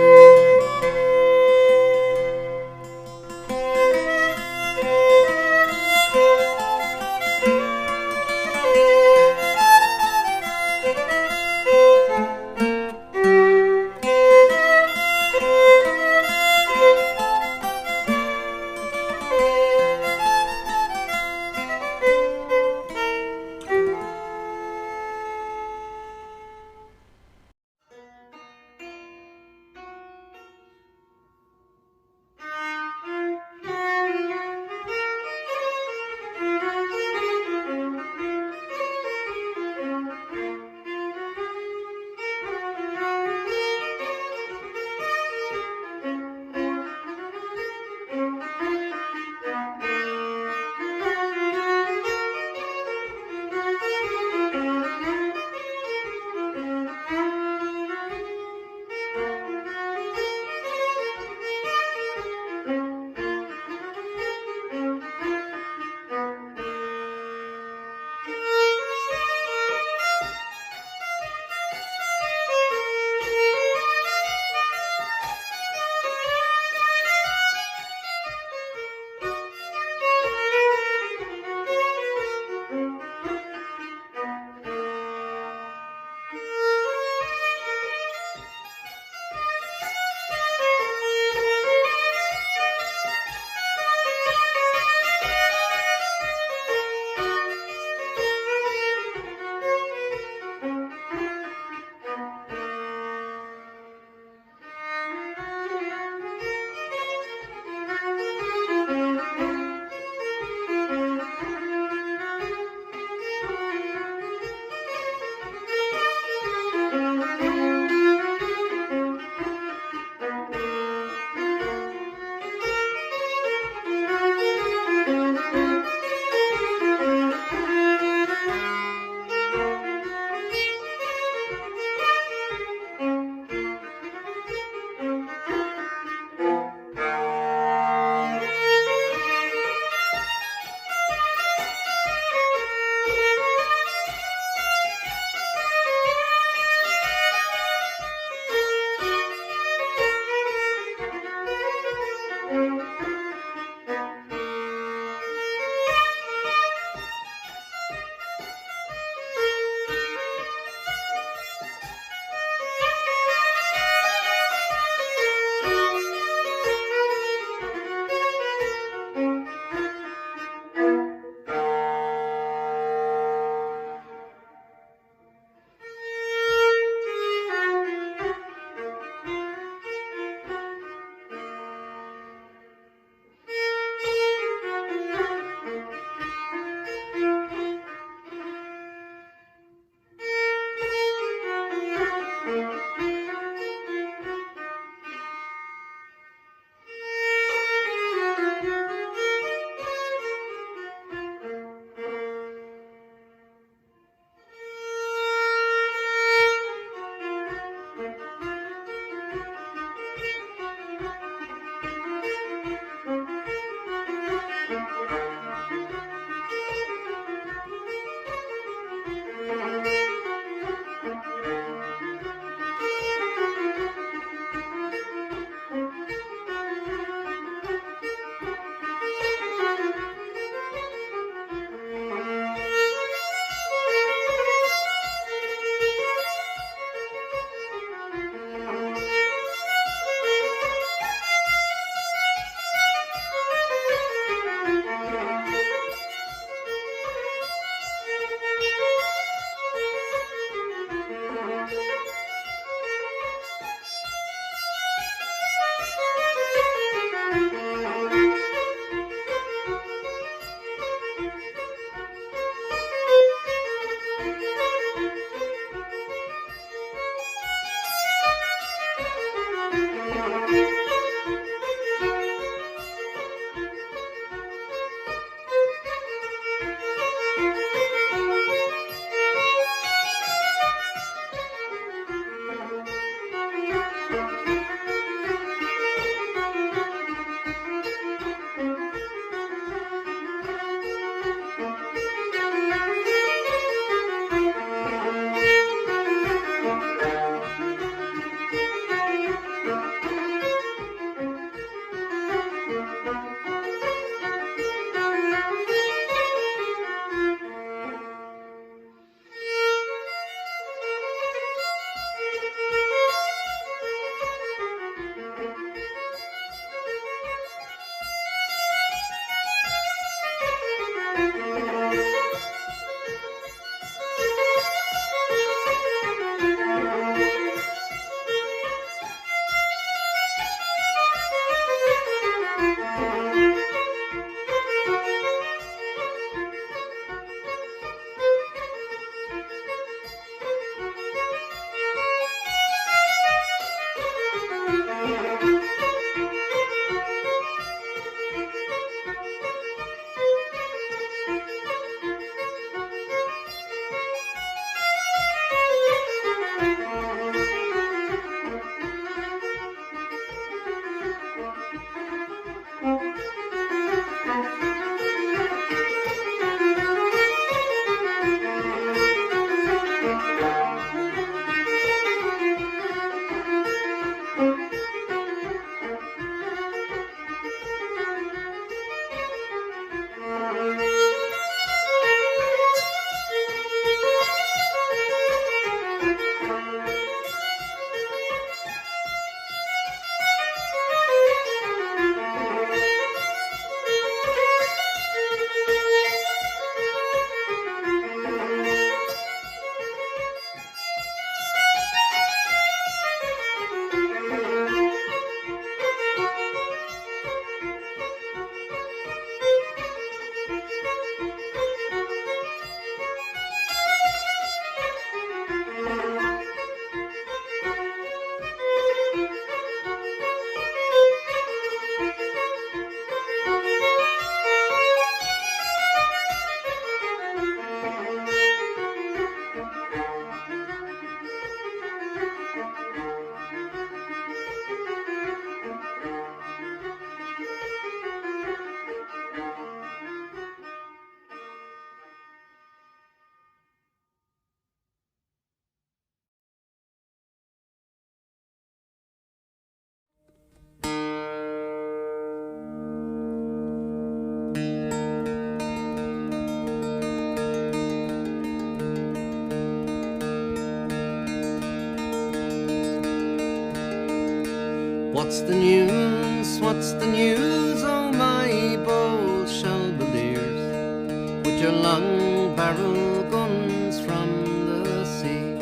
G: What's the news? What's the news? Oh, my bold Shelbaliers, with your long barrel guns from the sea.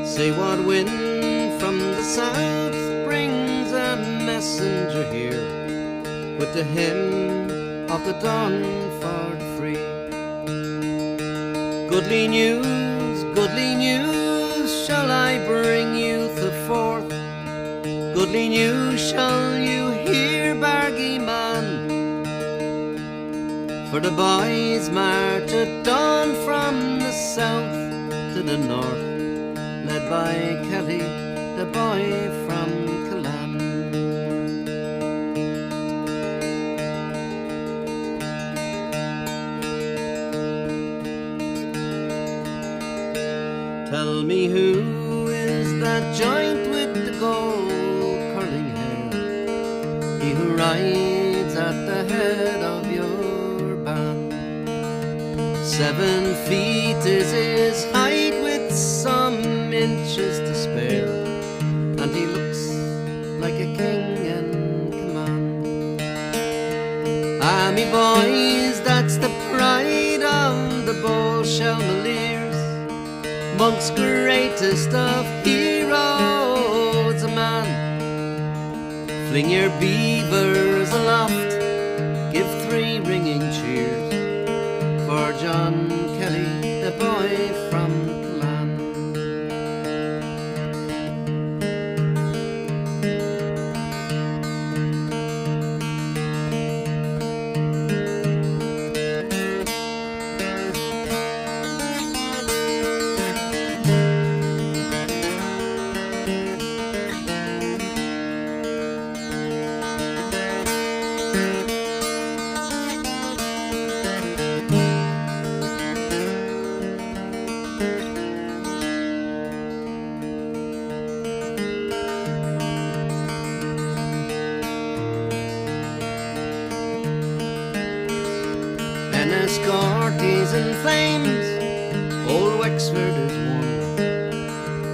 G: Say what wind from the south brings a messenger here, with the hymn of the dawn for free. Goodly news shall I bring you the forth. Goodly news shall you hear, Bargy man. For the boys march at dawn from the south to the north, led by Kelly, the boy from Killan. Tell me who is that joint with the gold curling hair, he who rides at the head of your band. 7 feet is his height with some inches to spare, and he looks like a king in command. Ah, me boys, that's the pride of the bold Shelmaliers, Monk's greatest of heroes, a man. Fling your beavers aloft, give 3 ringing cheers for John Kelly, the boy from Killan. Enniscorthy's in flames, old Wexford is won,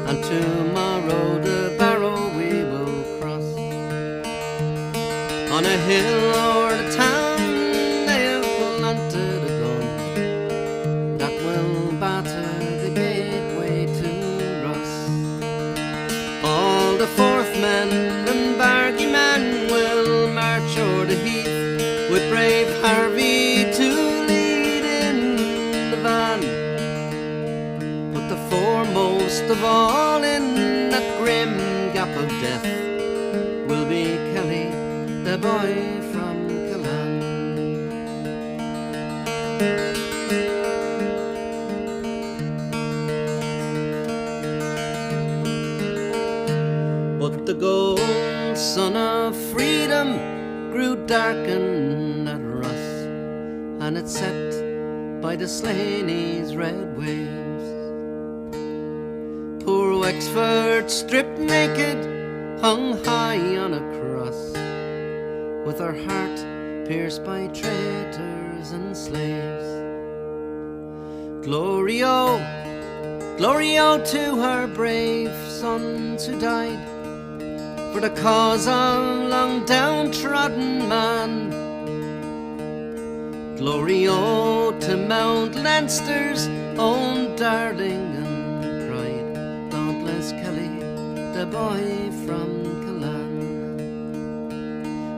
G: and tomorrow the Barrow we will cross. On a hill o'er the town they have planted a gun that will batter the gateway to Ross. All the Fourth men and Bargy men will march o'er the heath with brave Harvey to lead in the van. But the foremost of all in that grim gap of death will be Kelly, the boy from Killan. But the gold sun of freedom grew darkened at Ross, and it set by the Slaney's red waves. Poor Wexford, stripped naked, hung high on a cross, with her heart pierced by traitors and slaves. Glory, oh, glory, oh, to her brave sons who died for the cause of long downtrodden man. Glory, oh, to Mount Leinster's own darling and pride, dauntless Kelly, the boy from Killan.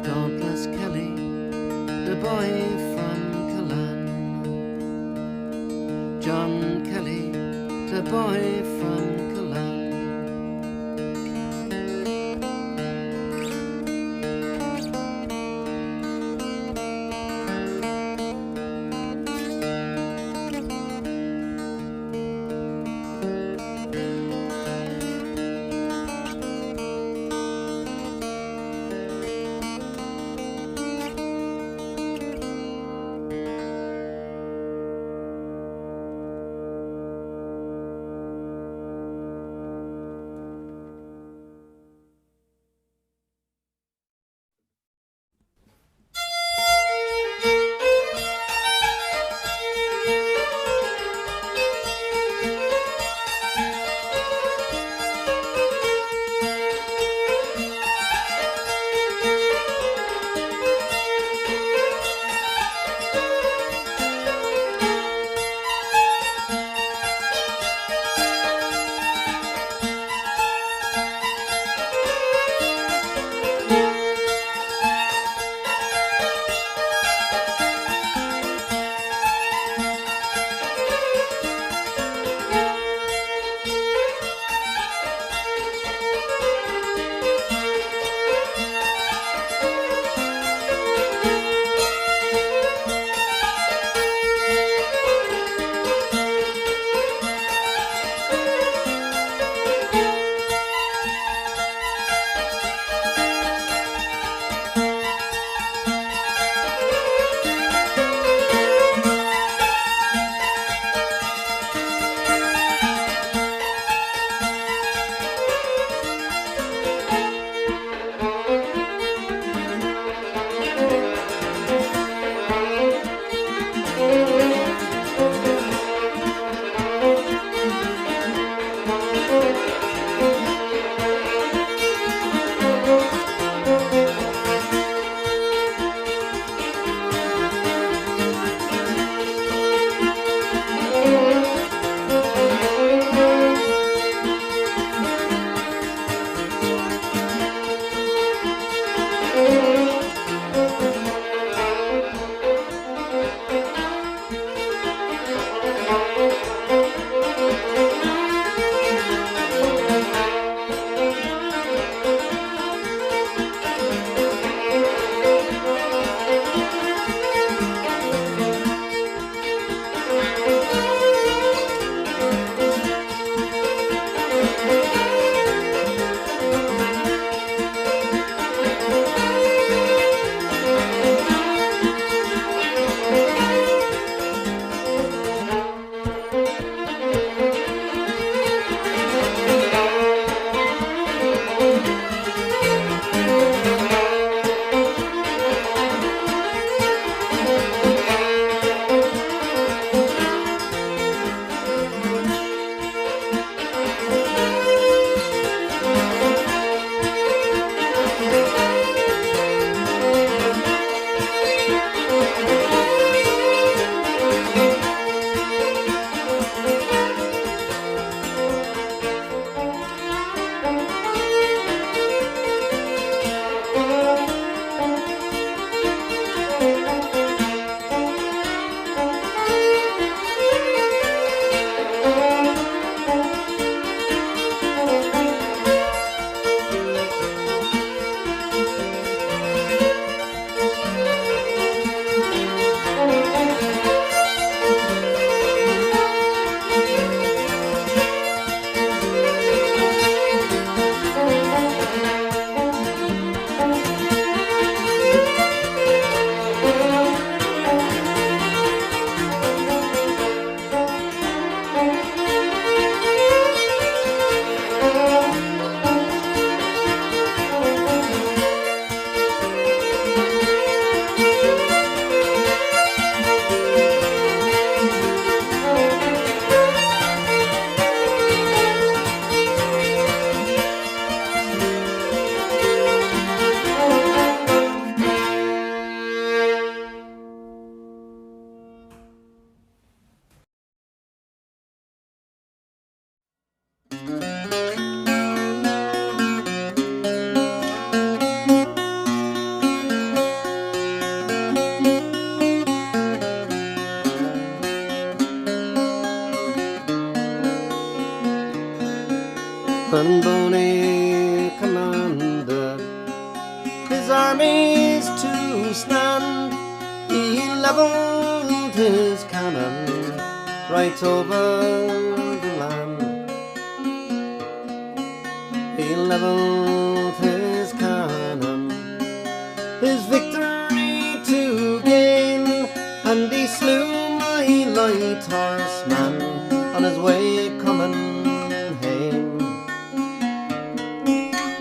G: Dauntless Kelly, the boy from Killan. John Kelly, the boy from Killan. Clonboney commanded his armies to stand. He levelled his cannon right over the land. He levelled his cannon, his victory to gain, and he slew my light horseman on his way coming home.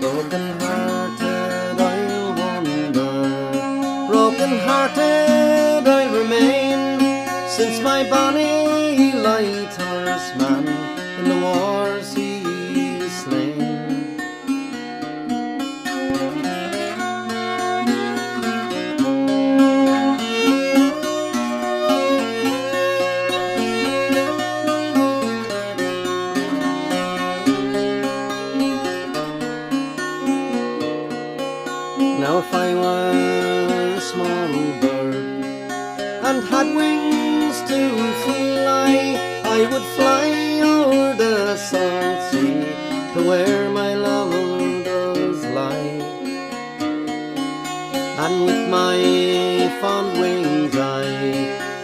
G: Broken-hearted I'll wander, broken-hearted I'll remain, since my bonny light horseman in the wars he was slain. Now if I were a small bird and had wings to fly, I would fly o'er the salt sea to where my love does lie. And with my fond wings I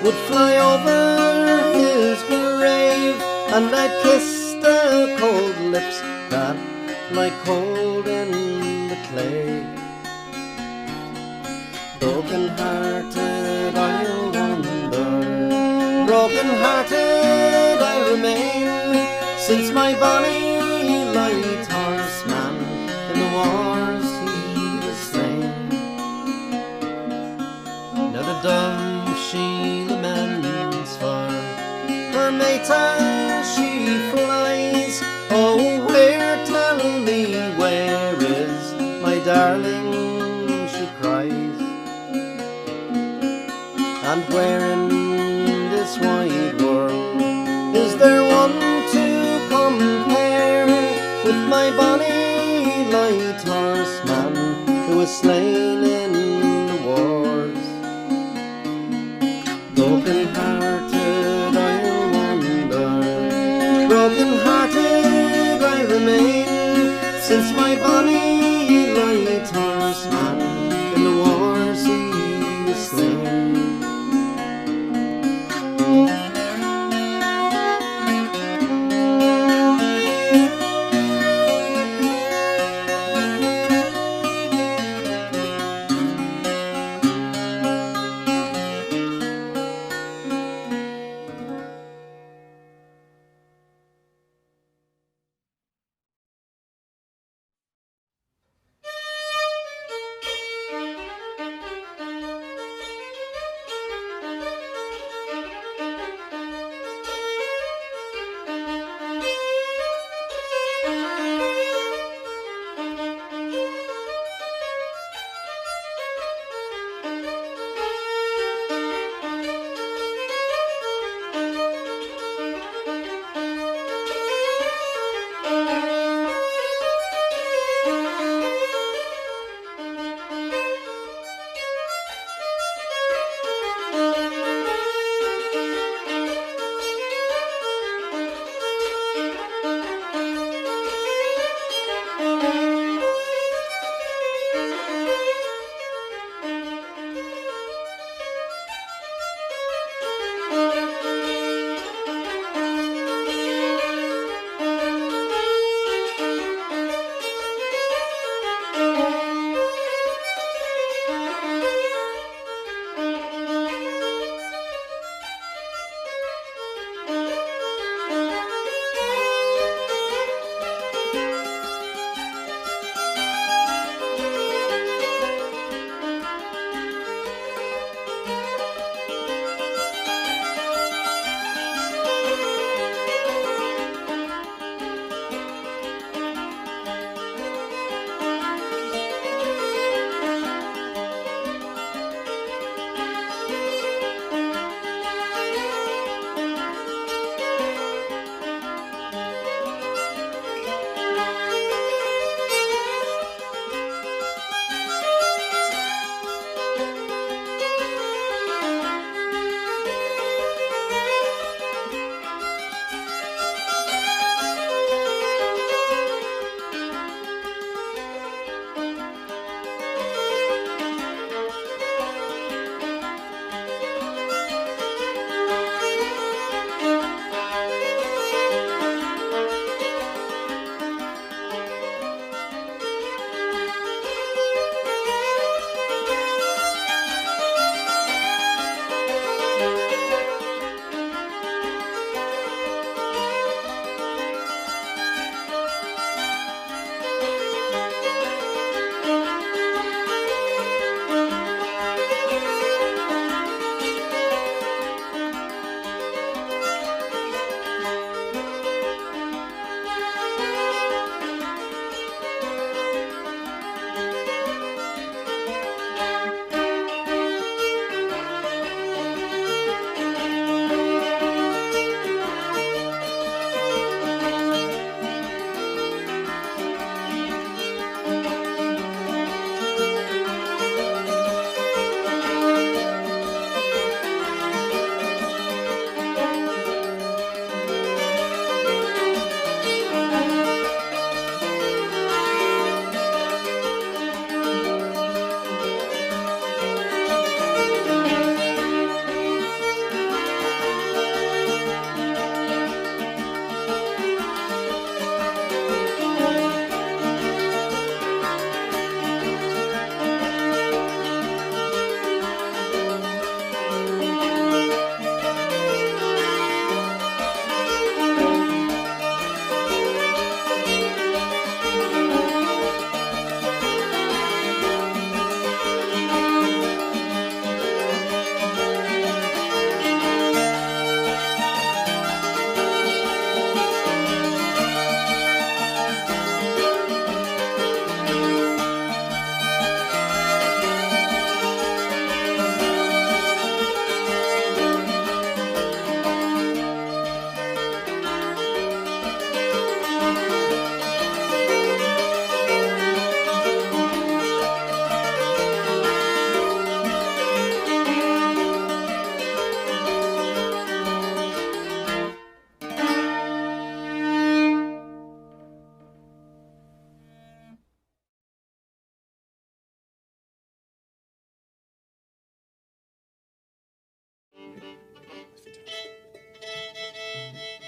G: would fly over his grave, and I'd kiss the cold lips that lie cold in the clay. Broken-hearted I'll wander, broken-hearted I'll remain, since my bonny light horseman in the wars he was slain. Now the dove she laments for her mate as she flies. Oh, where, tell me, where is my darling, she cries. And where in this wide world is there one to compare with my bonny light horseman who was slain in the wars? Broken-hearted I'll wander, broken-hearted I remain, since my bonny light horseman in the wars he was slain.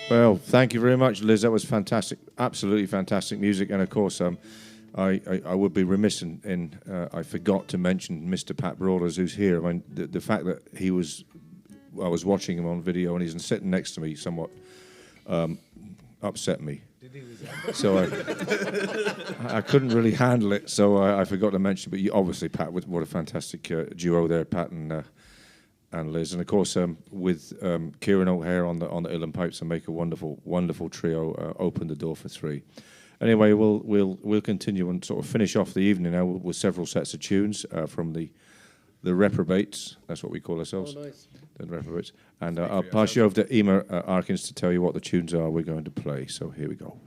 C: Well, thank you very much, Liz. That was fantastic, absolutely fantastic music. And of course, I would be remiss in I forgot to mention Mr. Pat Brawlers, who's here. I mean, the fact that I was watching him on video and he's sitting next to me somewhat upset me. So I couldn't really handle it, so I forgot to mention. But obviously, Pat, what a fantastic duo there, Pat and Liz, and of course with Kieran O'Hare on the uilleann pipes, and make a wonderful trio. Open the door for three. Anyway, we'll continue and sort of finish off the evening now with several sets of tunes from the Reprobates. That's what we call ourselves.
G: Oh, nice.
C: The Reprobates. And I'll pass you over to Emma Arkins to tell you what the tunes are we're going to play. So here we go.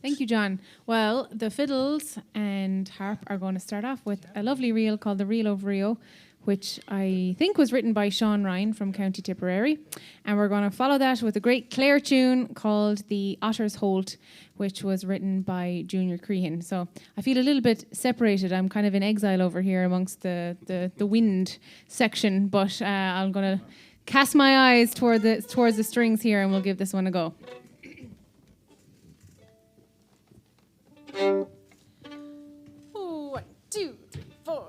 B: Thank you, John. Well, the fiddles and harp are going to start off with a lovely reel called The Reel of Rio, which I think was written by Sean Ryan from County Tipperary. And we're going to follow that with a great Clare tune called The Otter's Holt, which was written by Junior Crehan. So I feel a little bit separated. I'm kind of in exile over here amongst the wind section, but I'm going to cast my eyes towards the strings here, and we'll give this one a go. Ooh, 1, 2, 3, 4.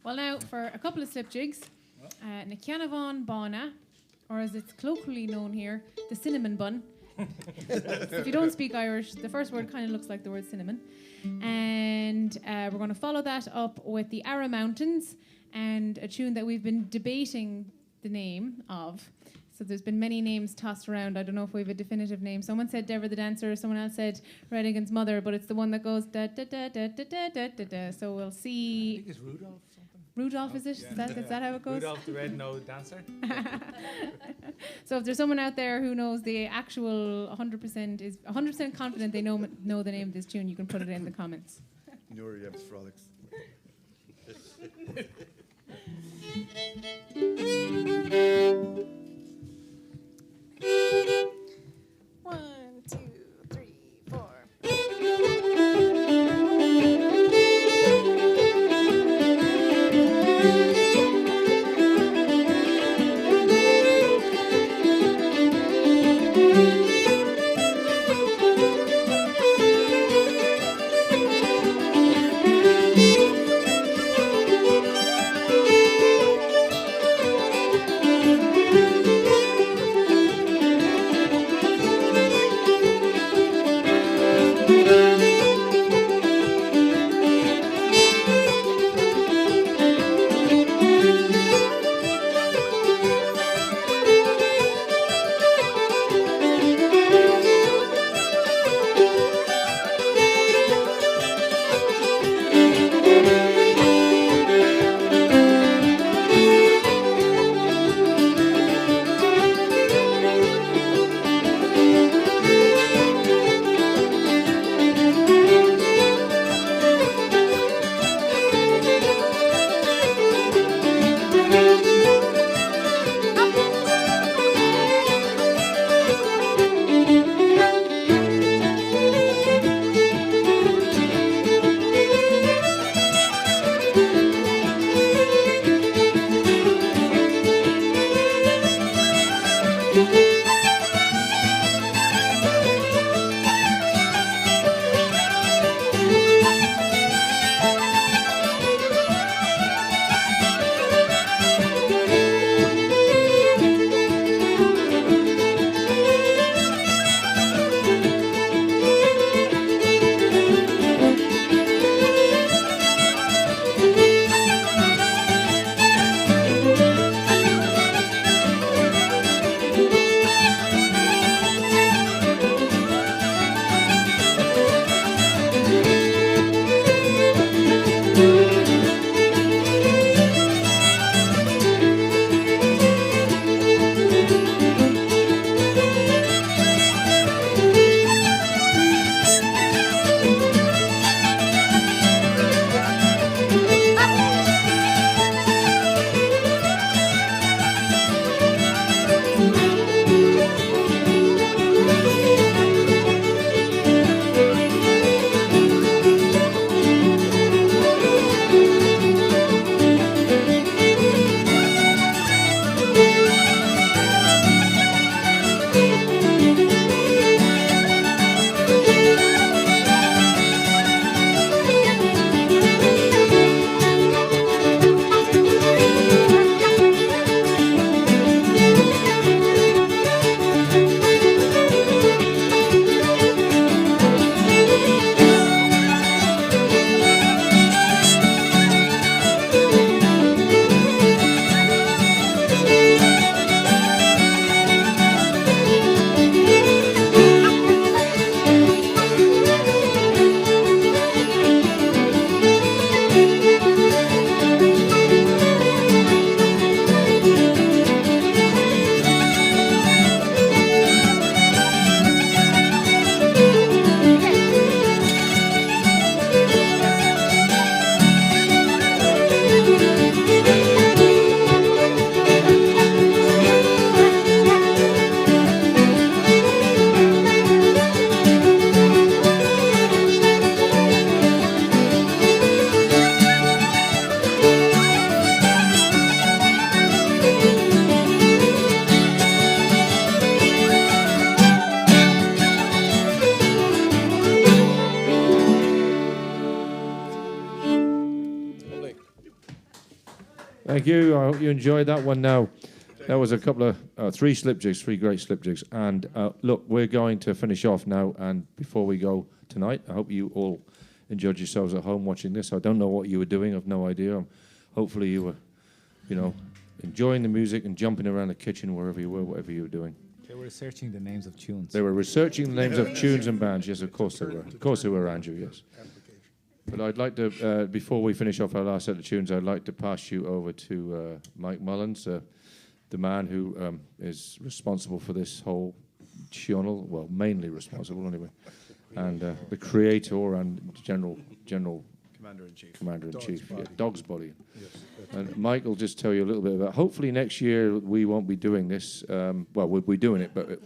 B: Well, now for a couple of slip jigs, na Cianavon Bána, or as it's colloquially known here, the cinnamon bun. So if you don't speak Irish, the first word kind of looks like the word cinnamon. And we're going to follow that up with the Ara Mountains and a tune that we've been debating the name of. So there's been many names tossed around. I don't know if we have a definitive name. Someone said Deborah the Dancer, someone else said Redigan's Mother, but it's the one that goes da da da da da da da da da. So we'll see.
H: I think it's Rudolph something.
B: Rudolph, is it?
H: Yeah.
B: Is that how it goes?
H: Rudolph the Red-Nosed Dancer.
B: So if there's someone out there who knows the actual 100% is 100% confident they know the name of this tune, you can put it in the comments.
F: Nuriev's Frolics.
B: One, two, three, four.
C: Thank you. I hope you enjoyed that one. Now, that was a couple of three slipjigs, three great slipjigs. And look, we're going to finish off now. And before we go tonight, I hope you all enjoyed yourselves at home watching this. I don't know what you were doing. I've no idea. Hopefully you were, enjoying the music and jumping around the kitchen wherever you were, whatever you were doing.
H: They were researching the names of tunes.
C: They were researching the names of tunes and bands. Yes, of course they were. Of course they were, Andrew, yes. But I'd like to, before we finish off our last set of tunes, I'd like to pass you over to Mike Mullins, the man who is responsible for this whole Tionol, well, mainly responsible anyway, and the creator and general Commander-in-Chief, Dog's Body. Yes, and Mike will just tell you a little bit about. Hopefully next year we won't be doing this. Well, we'll be doing it, but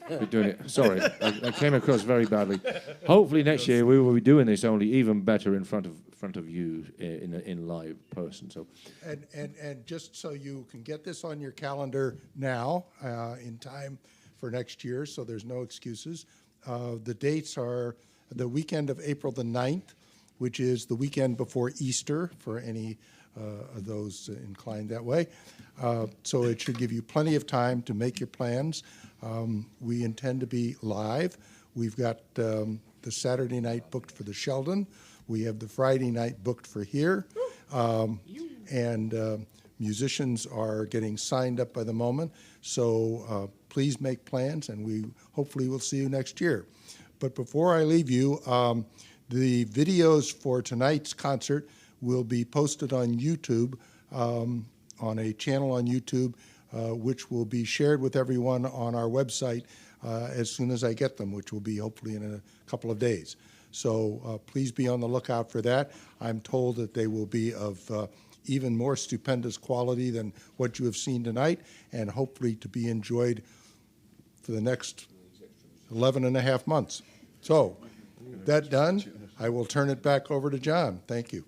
C: we're doing it. Sorry, I came across very badly. Hopefully next year we will be doing this only even better in front of you in live person. So,
A: and just so you can get this on your calendar now, in time for next year, so there's no excuses. The dates are the weekend of April the 9th, which is the weekend before Easter for any of those inclined that way. So it should give you plenty of time to make your plans. We intend to be live. We've got the Saturday night booked for the Sheldon. We have the Friday night booked for here. And musicians are getting signed up by the moment. So please make plans, and we hopefully will see you next year. But before I leave you, the videos for tonight's concert will be posted on YouTube, on a channel on YouTube, which will be shared with everyone on our website as soon as I get them, which will be hopefully in a couple of days. So please be on the lookout for that. I'm told that they will be of even more stupendous quality than what you have seen tonight, and hopefully to be enjoyed for the next 11 and a half months. So, that done, I will turn it back over to John. Thank you.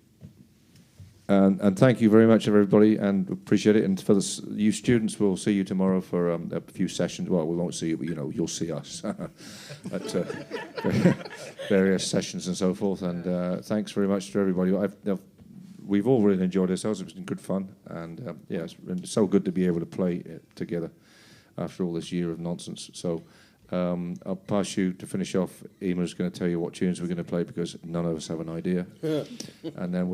C: And thank you very much, everybody, and appreciate it. And for you students, we'll see you tomorrow for a few sessions. Well, we won't see you, but you'll see us at various sessions and so forth. And thanks very much to everybody. We've all really enjoyed ourselves. It's been good fun, and it's been so good to be able to play together after all this year of nonsense. So I'll pass you to finish off. Emer's going to tell you what tunes we're going to play because none of us have an idea, and then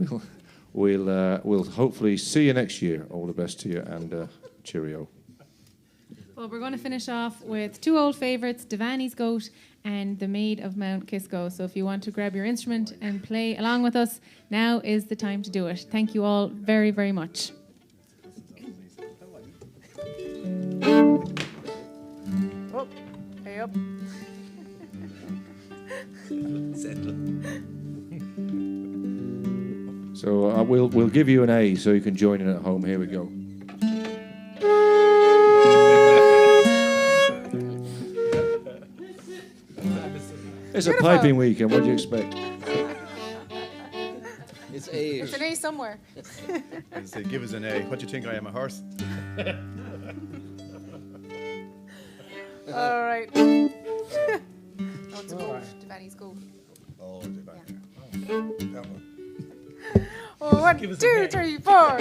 C: we'll hopefully see you next year. All the best to you, and cheerio.
B: Well, we're going to finish off with two old favourites, Devani's Goat and The Maid of Mount Kisco. So if you want to grab your instrument and play along with us, now is the time to do it. Thank you all very, very much. Oh, hey up.
C: So we'll give you an A so you can join in at home. Here we go. It's a piping weekend. What do you expect?
G: It's A.
B: It's an A somewhere.
F: I say, give us an A. What do you think? I am a horse?
B: All right. No, it's a goat. Devani's Goat.
F: Oh, Devani.
B: Yeah.
A: That one.
B: Oh, 1, 2, 3, 4.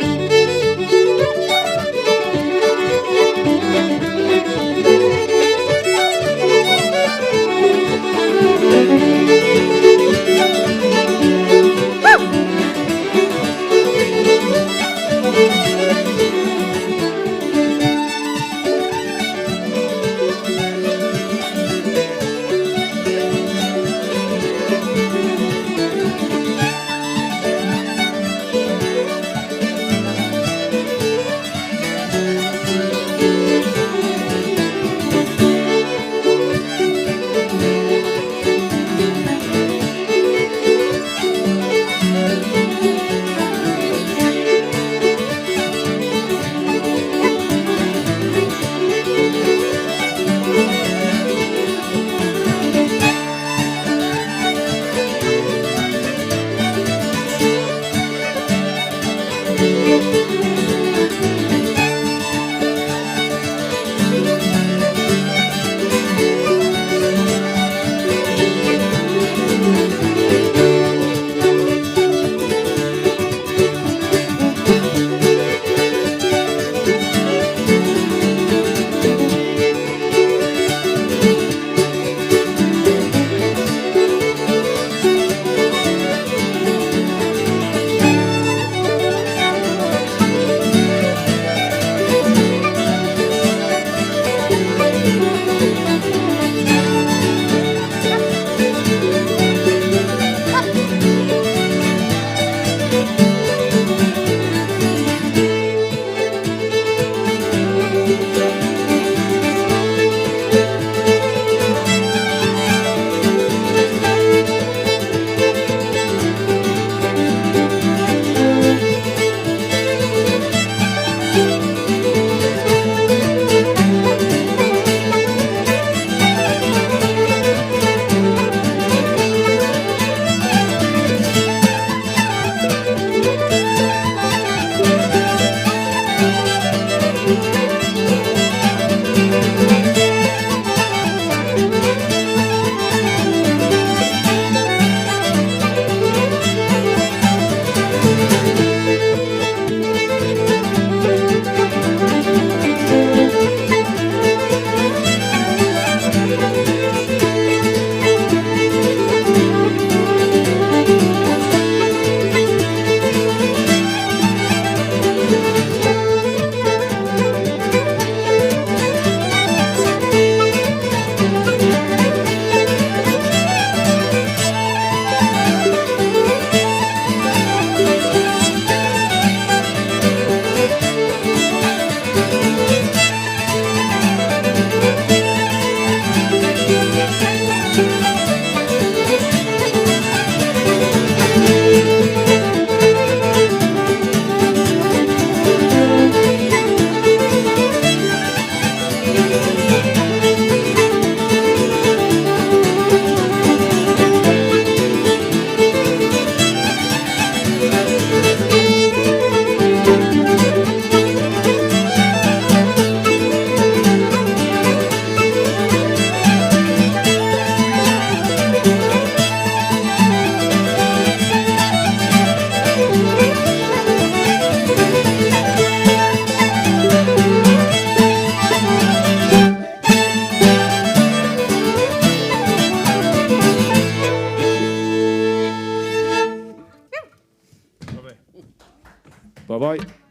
C: Bye-bye.